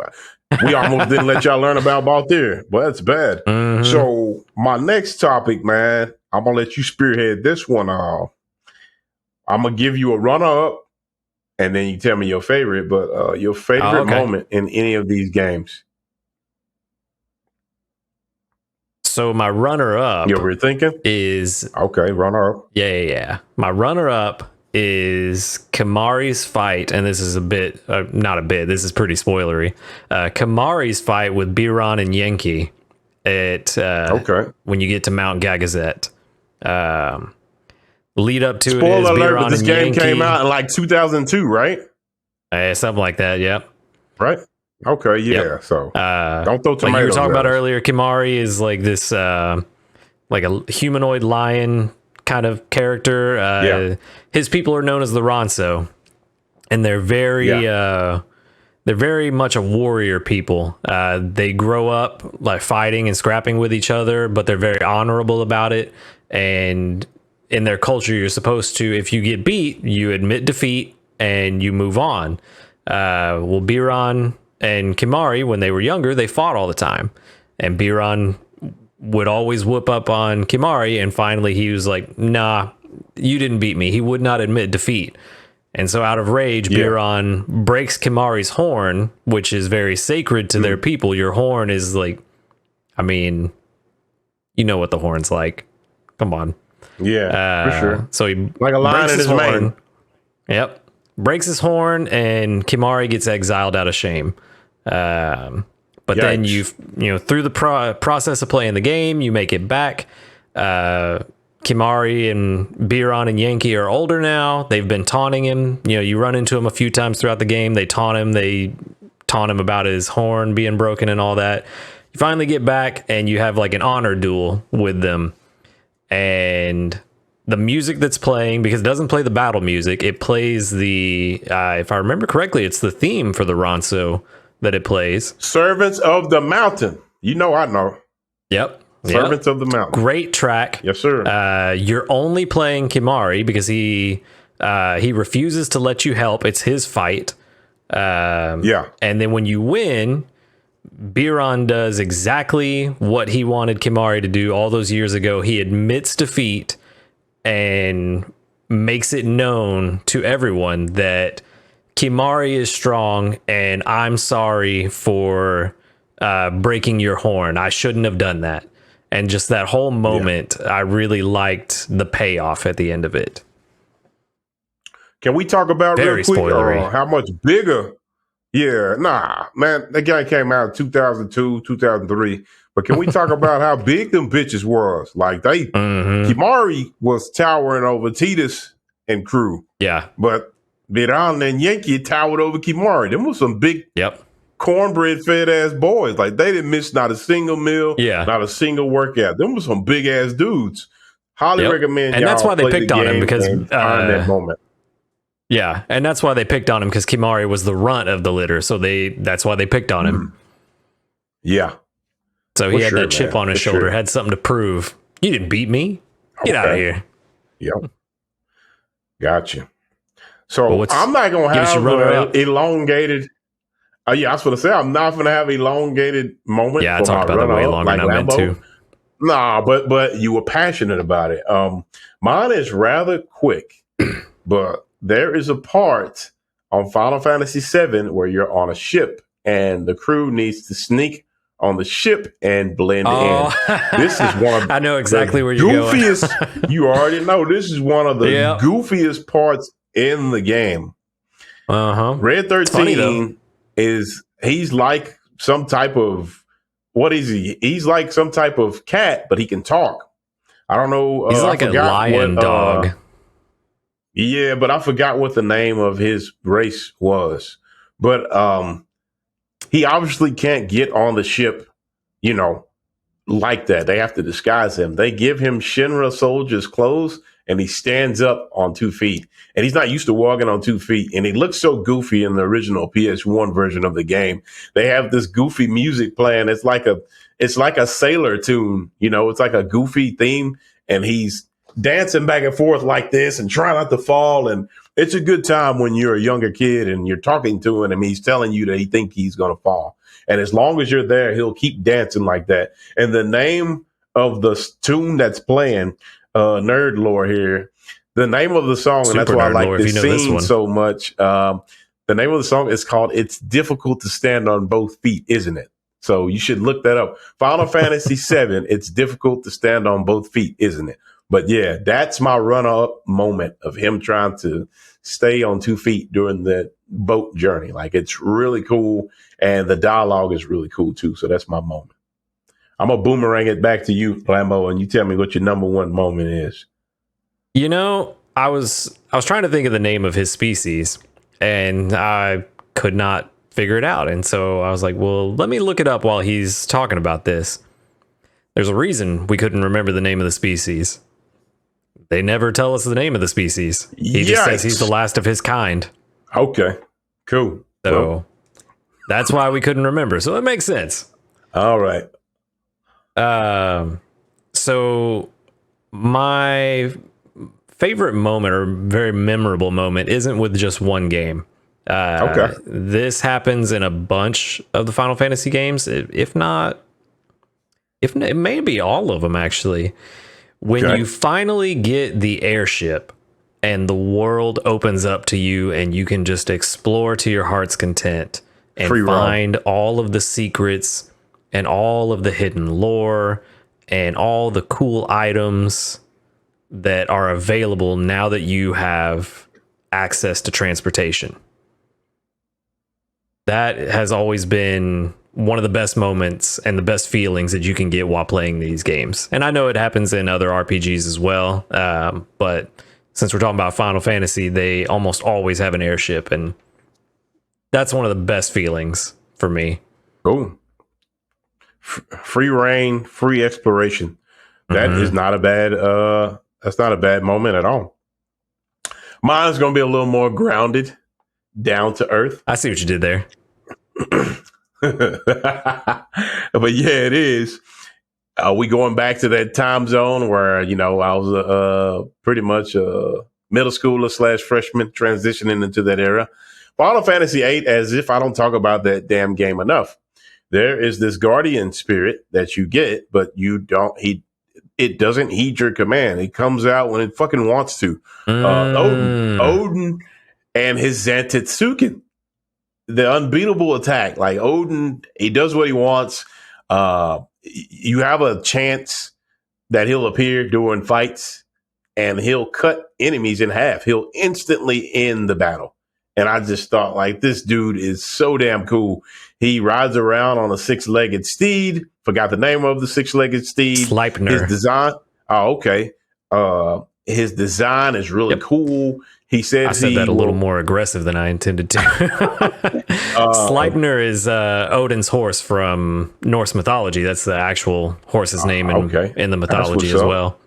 We almost didn't let y'all learn about Balthier, but that's bad. So my next topic, man, I'm going to let you spearhead this one. I'm going to give you a runner-up, and then you tell me your favorite, but your favorite moment in any of these games. So my runner-up is... Okay, runner-up. Yeah. My runner-up is Kimahri's fight, and this is this is pretty spoilery. Kimahri's fight with Biran and Yenki at when you get to Mount Gagazet. Lead up to Spoiler it is alert, Biran but this and game Yenki. came out in like 2002, right? Something like that, yep. Right? Okay, yeah. Yep. So don't throw tomatoes. Like you were talking about earlier, Kimahri is like this like a humanoid lion kind of character. His people are known as the Ronso, and they're very much a warrior people. They grow up like fighting and scrapping with each other, but they're very honorable about it. And in their culture, you're supposed to, if you get beat, you admit defeat and you move on. Well, Biran and Kimahri, when they were younger, they fought all the time, and Biran would always whoop up on Kimahri, and finally he was like, nah, you didn't beat me. He would not admit defeat. And so out of rage, Biran breaks Kimahri's horn, which is very sacred to their people. Your horn is like, I mean, you know what the horn's like. Come on. Yeah, for sure. So he like a lion in his mane. Yep. Breaks his horn, and Kimahri gets exiled out of shame. But then you through the process of playing the game, you make it back. Kimahri and Biran and Yenki are older now. They've been taunting him. You run into him a few times throughout the game. They taunt him. They taunt him about his horn being broken and all that. You finally get back and you have like an honor duel with them, and the music that's playing, because it doesn't play the battle music, it plays the if I remember correctly, it's the theme for the Ronso that it plays. Servants of the Mountain. You know, I know. Yep. Servants of the Mountain. Great track. Yes, sir. You're only playing Kimari because he refuses to let you help. It's his fight. Yeah. And then when you win, Biron does exactly what he wanted Kimari to do all those years ago. He admits defeat and makes it known to everyone that Kimari is strong and I'm sorry for breaking your horn. I shouldn't have done that. And just that whole moment, I really liked the payoff at the end of it. Can we talk about Very real quick spoilery. how much bigger? Yeah, nah, man, that guy came out in 2002, 2003. But can we talk about how big them bitches was? Like Kimari was towering over Titus and crew. Yeah. But Biran and Yankee towered over Kimari. Them was some big cornbread fed ass boys. Like they didn't miss not a single meal, not a single workout. Them was some big ass dudes. Highly recommend and y'all that's why they play picked the on him game because and find that moment. Yeah, and that's why they picked on him because Kimari was the runt of the litter. So that's why they picked on him. Yeah. So he had that chip on his shoulder, had something to prove. You didn't beat me. Get out of here. Yep. Gotcha. So I'm not going to have elongated. Yeah, I was going to say, I'm not going to have elongated moment. Yeah, I talked about that way longer than I meant to. Nah, but you were passionate about it. Mine is rather quick, but there is a part on Final Fantasy VII where you're on a ship and the crew needs to sneak on the ship and blend in. This is one of I know exactly where you're goofiest. going. You already know this is one of the goofiest parts in the game. Red 13 he's like some type of what is he? He's like some type of cat, but he can talk. I don't know. He's like a lion dog. Yeah, but I forgot what the name of his race was. But he obviously can't get on the ship, like that. They have to disguise him. They give him Shinra soldier's clothes, and he stands up on 2 feet. And he's not used to walking on 2 feet. And he looks so goofy in the original PS1 version of the game. They have this goofy music playing. It's like a sailor tune, it's like a goofy theme. And he's dancing back and forth like this and trying not to fall. And it's a good time when you're a younger kid and you're talking to him and he's telling you that he thinks he's going to fall. And as long as you're there, he'll keep dancing like that. And the name of the tune that's playing, nerd lore here, the name of the song, and that's why I like this scene so much. The name of the song is called It's Difficult to Stand on Both Feet, Isn't It? So you should look that up. Final Fantasy VII, It's Difficult to Stand on Both Feet, Isn't It? But yeah, that's my run-up moment of him trying to stay on 2 feet during the boat journey. Like, it's really cool, and the dialogue is really cool, too. So that's my moment. I'm going to boomerang it back to you, Lambo, and you tell me what your number one moment is. I was trying to think of the name of his species, and I could not figure it out. And so I was like, well, let me look it up while he's talking about this. There's a reason we couldn't remember the name of the species. They never tell us the name of the species. He just says he's the last of his kind. Okay, cool. So that's why we couldn't remember. So it makes sense. All right. So my favorite moment or very memorable moment isn't with just one game. This happens in a bunch of the Final Fantasy games, if it may be all of them, actually. When you finally get the airship and the world opens up to you and you can just explore to your heart's content and find all of the secrets and all of the hidden lore and all the cool items that are available now that you have access to transportation. That has always been one of the best moments and the best feelings that you can get while playing these games. And I know it happens in other RPGs as well, but since we're talking about Final Fantasy, they almost always have an airship, and that's one of the best feelings for me. Cool. free reign, free exploration. That is not a bad. That's not a bad moment at all. Mine is going to be a little more grounded, down to earth. I see what you did there. But yeah, it is. We going back to that time zone where I was pretty much a middle schooler / freshman transitioning into that era. Final Fantasy VIII, as if I don't talk about that damn game enough. There is this guardian spirit that you get, but you don't. It doesn't heed your command. It comes out when it fucking wants to. Odin, and his Zantetsuken, the unbeatable attack. Like Odin, he does what he wants. You have a chance that he'll appear during fights, and he'll cut enemies in half. He'll instantly end the battle. And I just thought, like, this dude is so damn cool. He rides around on a 6-legged steed. Forgot the name of the 6-legged steed. Sleipnir. His design. Oh, okay. His design is really cool. He said I said that a little more aggressive than I intended to. Sleipnir is Odin's horse from Norse mythology. That's the actual horse's name in the mythology as well.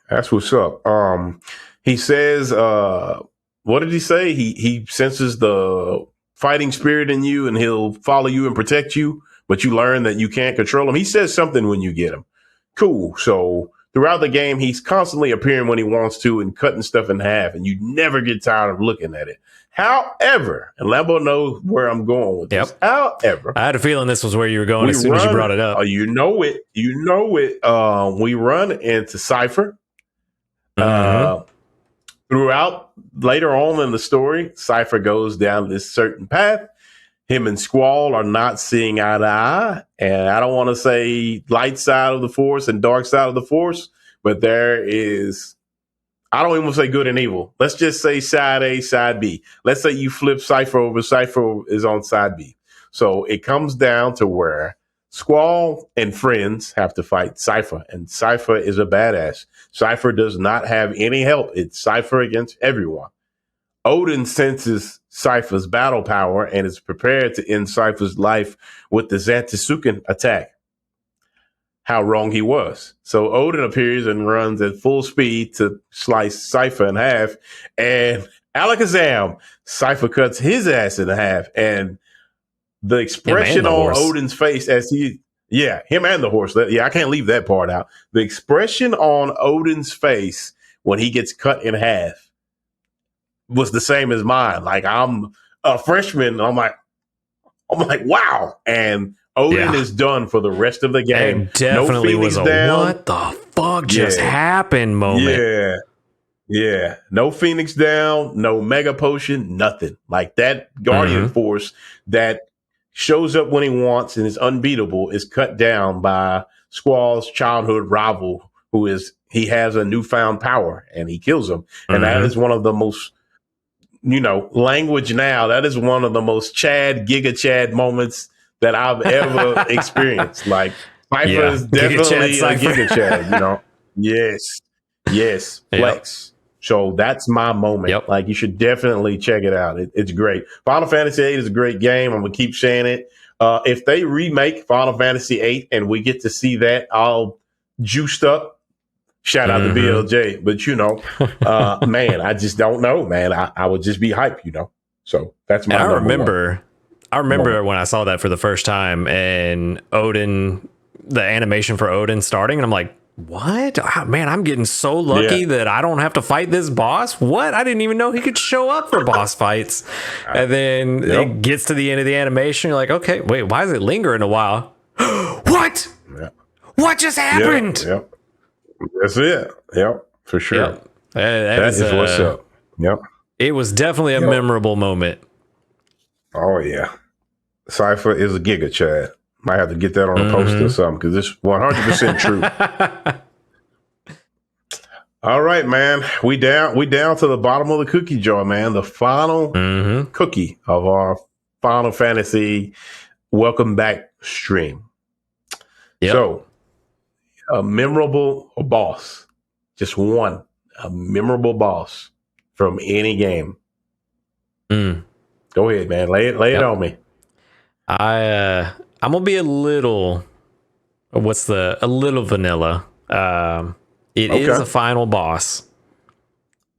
That's what's up. He says, what did he say? He senses the fighting spirit in you, and he'll follow you and protect you, but you learn that you can't control him. He says something when you get him. Cool. So throughout the game, he's constantly appearing when he wants to and cutting stuff in half, and you never get tired of looking at it. However, and Lambo knows where I'm going with this. However, I had a feeling this was where you were going as soon as you brought it up. You know it. We run into Cypher. Throughout later on in the story, Cypher goes down this certain path. Him and Squall are not seeing eye to eye. And I don't want to say light side of the force and dark side of the force, but there is, I don't even want to say good and evil. Let's just say side A, side B. Let's say you flip Cypher over. Cypher is on side B. So it comes down to where Squall and friends have to fight Cypher, and Cypher is a badass. Cypher does not have any help. It's Cypher against everyone. Odin senses Cypher's battle power and is prepared to end Cypher's life with the Zantetsuken attack. How wrong he was. So Odin appears and runs at full speed to slice Cypher in half, and alakazam, Cypher cuts his ass in half, and the expression on Odin's face as him and the horse. I can't leave that part out. The expression on Odin's face when he gets cut in half was the same as mine. Like, I'm a freshman. I'm like, wow. And Odin is done for the rest of the game. It definitely was a what the fuck just happened moment. Yeah. No Phoenix down, no Mega Potion, nothing. Like, that Guardian Force that shows up when he wants and is unbeatable is cut down by Squall's childhood rival, he has a newfound power, and he kills him. And that is one of the most, language now, that is one of the most Giga Chad moments that I've ever experienced. Like, Cypher is definitely a Giga Chad, Yes. Flex. So that's my moment. Like, you should definitely check it out. It's great. Final Fantasy VIII is a great game. I'm going to keep saying it. If they remake Final Fantasy VIII and we get to see that all juiced up, shout out to BLJ. But, man, I just don't know, man. I would just be hyped, So that's my I remember when I saw that for the first time, and Odin, the animation for Odin starting, and I'm like, what? Oh, man, I'm getting so lucky that I don't have to fight this boss. What? I didn't even know he could show up for boss fights. And then it gets to the end of the animation. You're like, okay, wait, why is it lingering a while? What? What just happened? That's it. Yep, for sure. That is what's up. Yep. It was definitely a memorable moment. Oh, yeah. Cypher is a Giga Chad. Might have to get that on a poster or something, because it's 100% true. All right, man. We down to the bottom of the cookie jar, man. The final cookie of our Final Fantasy Welcome Back stream. So, a memorable boss. Just one. A memorable boss from any game. Go ahead, man. Lay it on me. I'm gonna be a little what's a little vanilla. It is a final boss.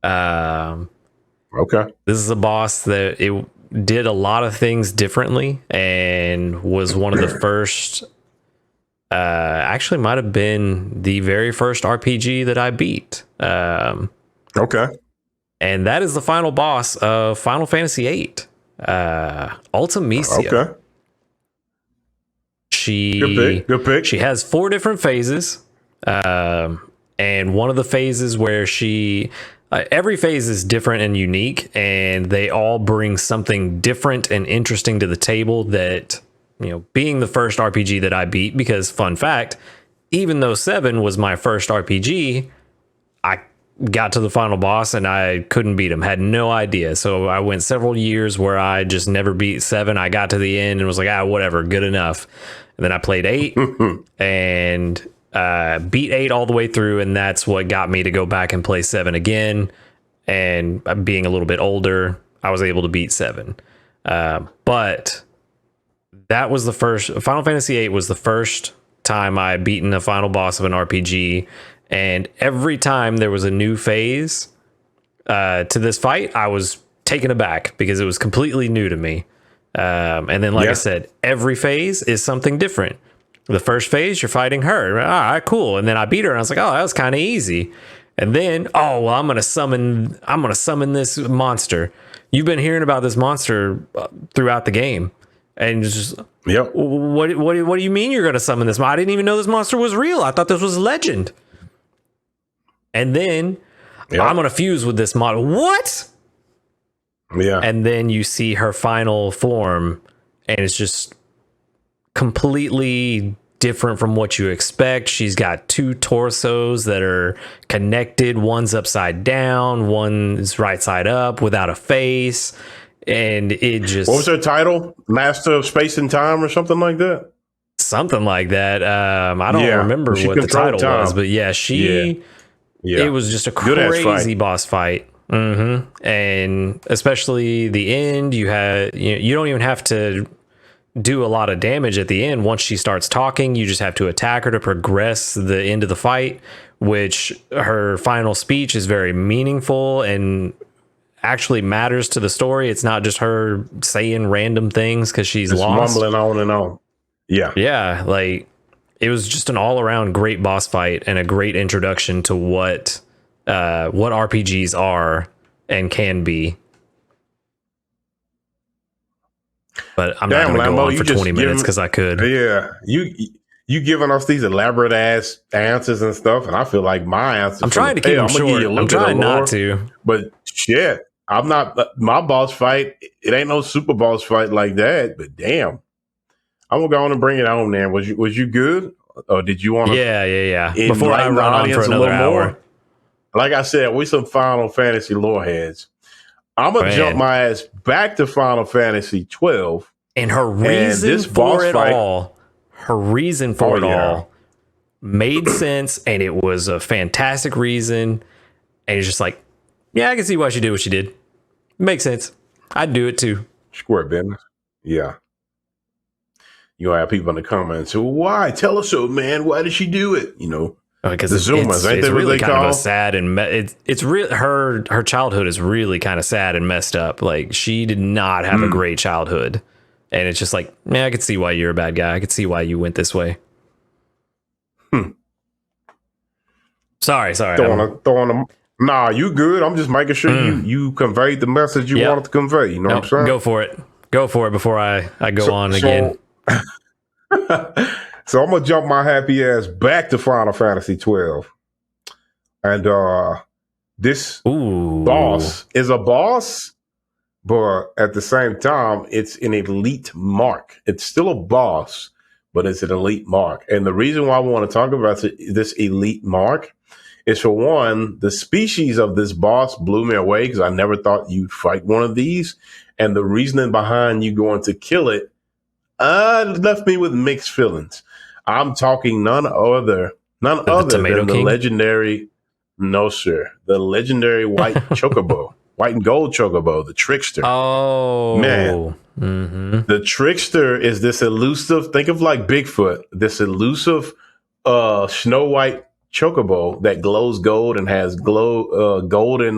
Okay. This is a boss that it did a lot of things differently and was one of the first. Actually, might have been the very first RPG that I beat. Okay. And that is the final boss of Final Fantasy VIII, Ultimecia. Okay. Good pick. She has 4 different phases, and one of the phases where every phase is different and unique, and they all bring something different and interesting to the table that, being the first RPG that I beat, because fun fact, even though 7 was my first RPG, I got to the final boss and I couldn't beat him, had no idea. So I went several years where I just never beat 7. I got to the end and was like, whatever, good enough. And then I played 8 and beat 8 all the way through. And that's what got me to go back and play 7 again. And being a little bit older, I was able to beat 7. But that was the first. Final Fantasy VIII was the first time I had beaten a final boss of an RPG. And every time there was a new phase to this fight, I was taken aback because it was completely new to me. And then, like I said, every phase is something different. The first phase, you're fighting her. All right, cool. And then I beat her, and I was like, oh, that was kind of easy. And then, I'm gonna summon this monster. You've been hearing about this monster throughout the game, and it's just, what do you mean you're gonna summon this? I didn't even know this monster was real. I thought this was legend. And then I'm going to fuse with this model. What? Yeah. And then you see her final form, and it's just completely different from what you expect. She's got 2 torsos that are connected. One's upside down, one's right side up without a face. And it just... What was her title? Master of Space and Time or something like that? Something like that. I don't remember what the title was, but it was just a crazy boss fight. And especially the end, you don't even have to do a lot of damage at the end. Once she starts talking, you just have to attack her to progress the end of the fight, which her final speech is very meaningful and actually matters to the story. It's not just her saying random things because she's lost. Mumbling on and on. Yeah, like it was just an all-around great boss fight and a great introduction to what RPGs are and can be. But I'm not going to go on for 20 minutes because I could. Yeah, you giving us these elaborate ass answers and stuff, and I feel like my answers. I'm trying to keep them short. I'm trying not to. But shit, I'm not. My boss fight, it ain't no super boss fight like that. But damn, I'm gonna go on and bring it on there. Was you good, or did you want to? Yeah. Before I run on for another hour. Like I said, we some Final Fantasy lore heads. I'm gonna jump my ass back to Final Fantasy 12, and her reason for it all made sense, and it was a fantastic reason. And it's just like, I can see why she did what she did. Makes sense. I'd do it too. Square business. Yeah. You have people in the comments who, why? Tell us so, man. Why did she do it? Because the Zoomers, ain't that really what they kind call? of a sad and it's real. Her childhood is really kind of sad and messed up. Like she did not have a great childhood, and it's just like, I could see why you're a bad guy. I could see why you went this way. Sorry. Nah, you good. I'm just making sure you conveyed the message you wanted to convey. You know what I'm saying? Go for it before I go on again. So I'm gonna jump my happy ass back to Final Fantasy 12, and this boss is a boss, but at the same time, it's an elite mark. It's still a boss, but it's an elite mark. And the reason why I want to talk about this elite mark is, for one, the species of this boss blew me away because I never thought you'd fight one of these, and the reasoning behind you going to kill it left me with mixed feelings. I'm talking none other than the legendary, the legendary white chocobo, white and gold chocobo, the trickster. Oh man, The trickster is this elusive, think of like Bigfoot, this elusive Snow White chocobo that glows gold and has golden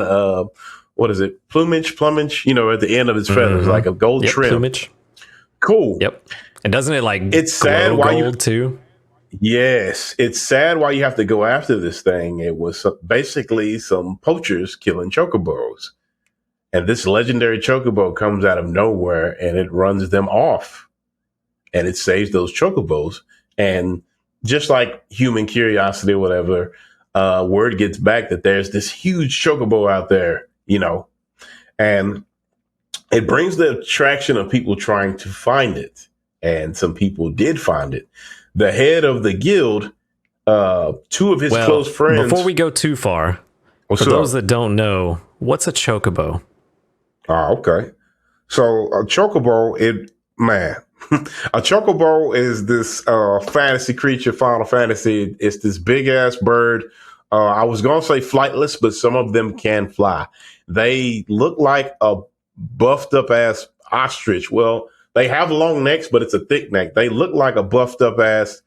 what is it, plumage, at the end of its feathers, like a gold Yep, trim. plumage. Cool. Yep. And doesn't it like It's sad glow why gold too? Yes, it's sad why you have to go after this thing. It was basically some poachers killing chocobos. And this legendary chocobo comes out of nowhere and it runs them off. And it saves those chocobos. And just like human curiosity or whatever, word gets back that there's this huge chocobo out there, and it brings the attraction of people trying to find it. And some people did find it. The head of the guild, two of his close friends. Before we go too far, for those that don't know, what's a chocobo? Oh, okay. So a chocobo, a chocobo is this fantasy creature, Final Fantasy. It's this big ass bird. I was going to say flightless, but some of them can fly. They look like a buffed up ass ostrich. Well, they have long necks, but it's a thick neck. They look like a buffed up ass,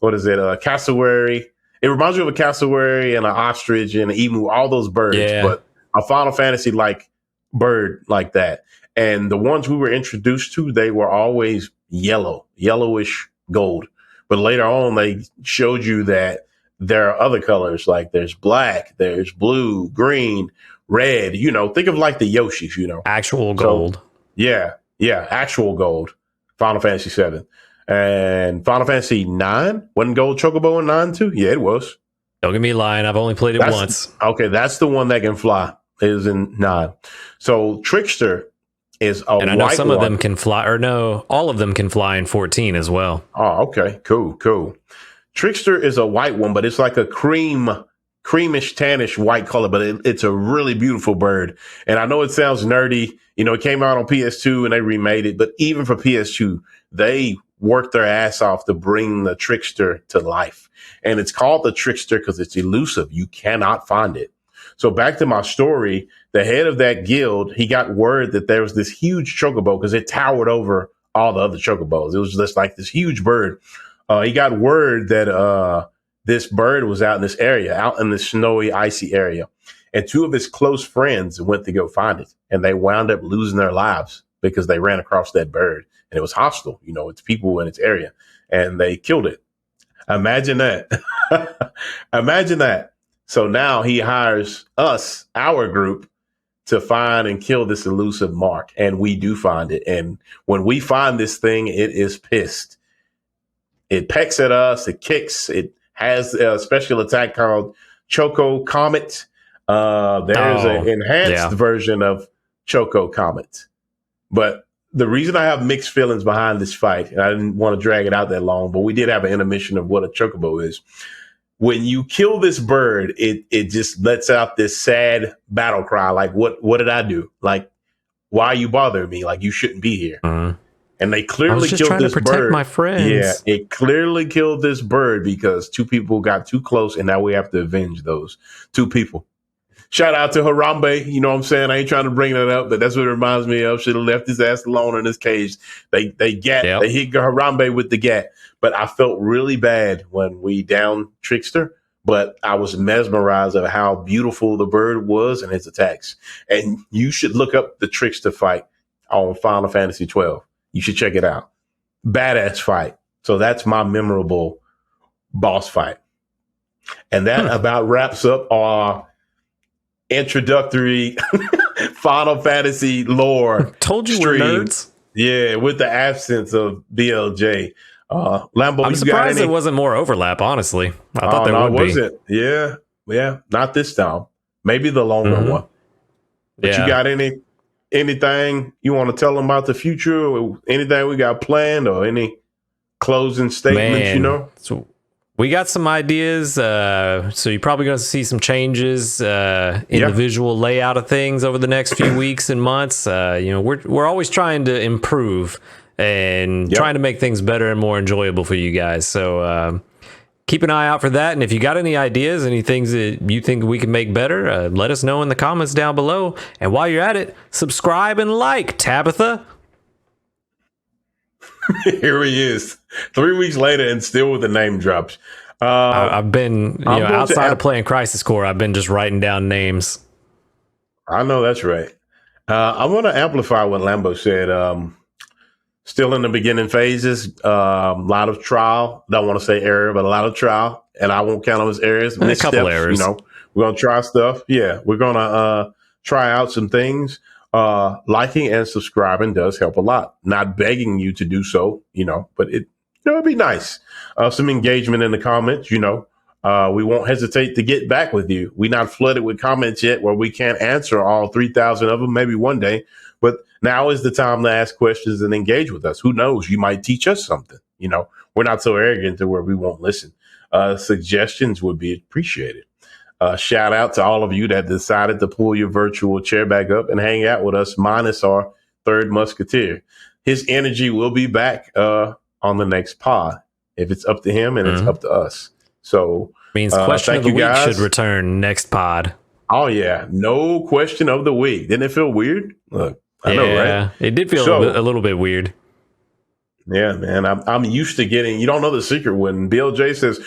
a cassowary. It reminds me of a cassowary and an ostrich and an emu, all those birds, but a Final Fantasy like bird like that. And the ones we were introduced to, they were always yellowish gold. But later on, they showed you that there are other colors, like there's black, there's blue, green, red, think of like the Yoshis, Actual gold. So, yeah, actual gold. Final Fantasy 7. And Final Fantasy 9 wasn't gold chocobo in 9 too? Yeah, it was. Don't get me lying. I've only played it once. Okay, that's the one that can fly. It is in 9. So Trickster is a white one. And I know some of them can fly, or no, all of them can fly in 14 as well. Oh, okay. Cool. Trickster is a white one, but it's like a creamish, tannish white color, but it's a really beautiful bird. And I know it sounds nerdy. It came out on PS2 and they remade it, but even for PS2, they worked their ass off to bring the Trickster to life. And it's called the Trickster because it's elusive. You cannot find it. So back to my story, the head of that guild, he got word that there was this huge chocobo because it towered over all the other chocobos. It was just like this huge bird. He got word that this bird was out in this area, out in this snowy, icy area. And two of his close friends went to go find it. And they wound up losing their lives because they ran across that bird. And it was hostile. It's people in its area. And they killed it. Imagine that. Imagine that. So now he hires us, our group, to find and kill this elusive mark. And we do find it. And when we find this thing, it is pissed. It pecks at us. It kicks. It has a special attack called Choco Comet. There's an enhanced version of Choco Comet. But the reason I have mixed feelings behind this fight, and I didn't want to drag it out that long, but we did have an intermission of what a chocobo is. When you kill this bird, it just lets out this sad battle cry. Like, what did I do? Like, why are you bothering me? Like, you shouldn't be here. And they clearly killed this bird. My friends. Yeah, it clearly killed this bird because two people got too close, and now we have to avenge those two people. Shout out to Harambe. You know what I'm saying? I ain't trying to bring that up, but that's what it reminds me of. Should have left his ass alone in his cage. They hit Harambe with the gat. But I felt really bad when we downed Trickster, but I was mesmerized of how beautiful the bird was and his attacks. And you should look up the Trickster fight on Final Fantasy 12. You should check it out. Badass fight. So that's my memorable boss fight. And that about wraps up our introductory Final Fantasy lore. Told you stream. We're nerds. Yeah, with the absence of BLJ. Lambo, I'm surprised there wasn't more overlap, honestly. I thought there would be. Wasn't. Yeah. Not this time. Maybe the longer one. But you got anything you want to tell them about the future, or anything we got planned, or any closing statements? So we got some ideas. So you're probably going to see some changes in the visual layout of things over the next few weeks and months. We're always trying to improve and trying to make things better and more enjoyable for you guys. So keep an eye out for that. And if you got any ideas, any things that you think we can make better, let us know in the comments down below. And while you're at it, subscribe and like, Tabitha. Here he is, 3 weeks later, and still with the name drops. I've been, outside of playing Crisis Core, I've been just writing down names. I know that's right. I want to amplify what Lambo said. Still in the beginning phases, a lot of trial. Don't want to say error, but a lot of trial, and I won't count them as errors. A couple errors. We're gonna try stuff. Yeah, we're gonna try out some things. Liking and subscribing does help a lot. Not begging you to do so, but it'd be nice. Some engagement in the comments, we won't hesitate to get back with you. We're not flooded with comments yet where we can't answer all 3,000 of them, maybe one day. But now is the time to ask questions and engage with us. Who knows? You might teach us something. We're not so arrogant to where we won't listen. Suggestions would be appreciated. Shout out to all of you that decided to pull your virtual chair back up and hang out with us, minus our third musketeer. His energy will be back on the next pod if it's up to him and it's up to us. So means question of the week should return next pod. Oh yeah, no question of the week. Didn't it feel weird? Look, I know, right? It did feel a little bit weird. Yeah, man. I'm used to getting. You don't know the secret when BLJ says,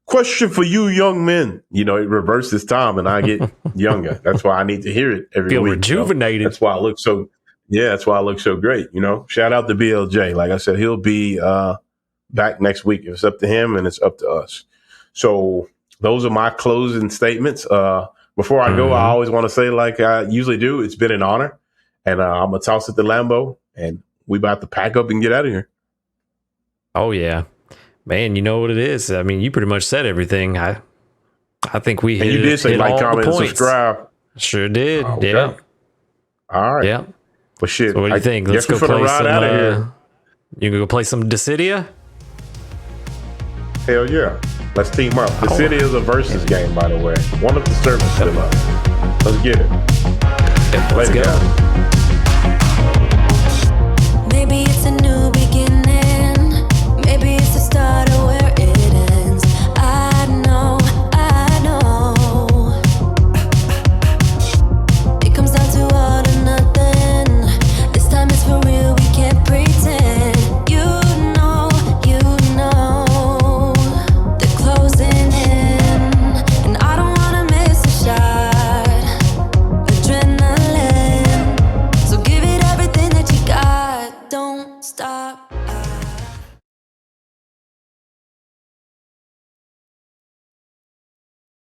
"Question for you, young men." It reverses time, and I get younger. That's why I need to hear it every week. Feel rejuvenated. That's why I look so. Yeah, that's why I look so great. Shout out to BLJ. Like I said, he'll be back next week if it's up to him and it's up to us. So those are my closing statements. Before I go, I always want to say, like I usually do, it's been an honor, and I'm gonna toss it to Lambo, and we about to pack up and get out of here. Oh yeah, man. You know what it is. I mean, you pretty much said everything. I think we hit. And you did say like, comment, and subscribe. Sure did. Okay. Yeah. All right. Yeah. Well, shit. So what do you think? Let's go play some. Out of here. You can go play some Dissidia. Hell yeah. Let's team up. Dissidia is a versus game, by the way. One of the servers still up. Let's get it. Let's go. Guys.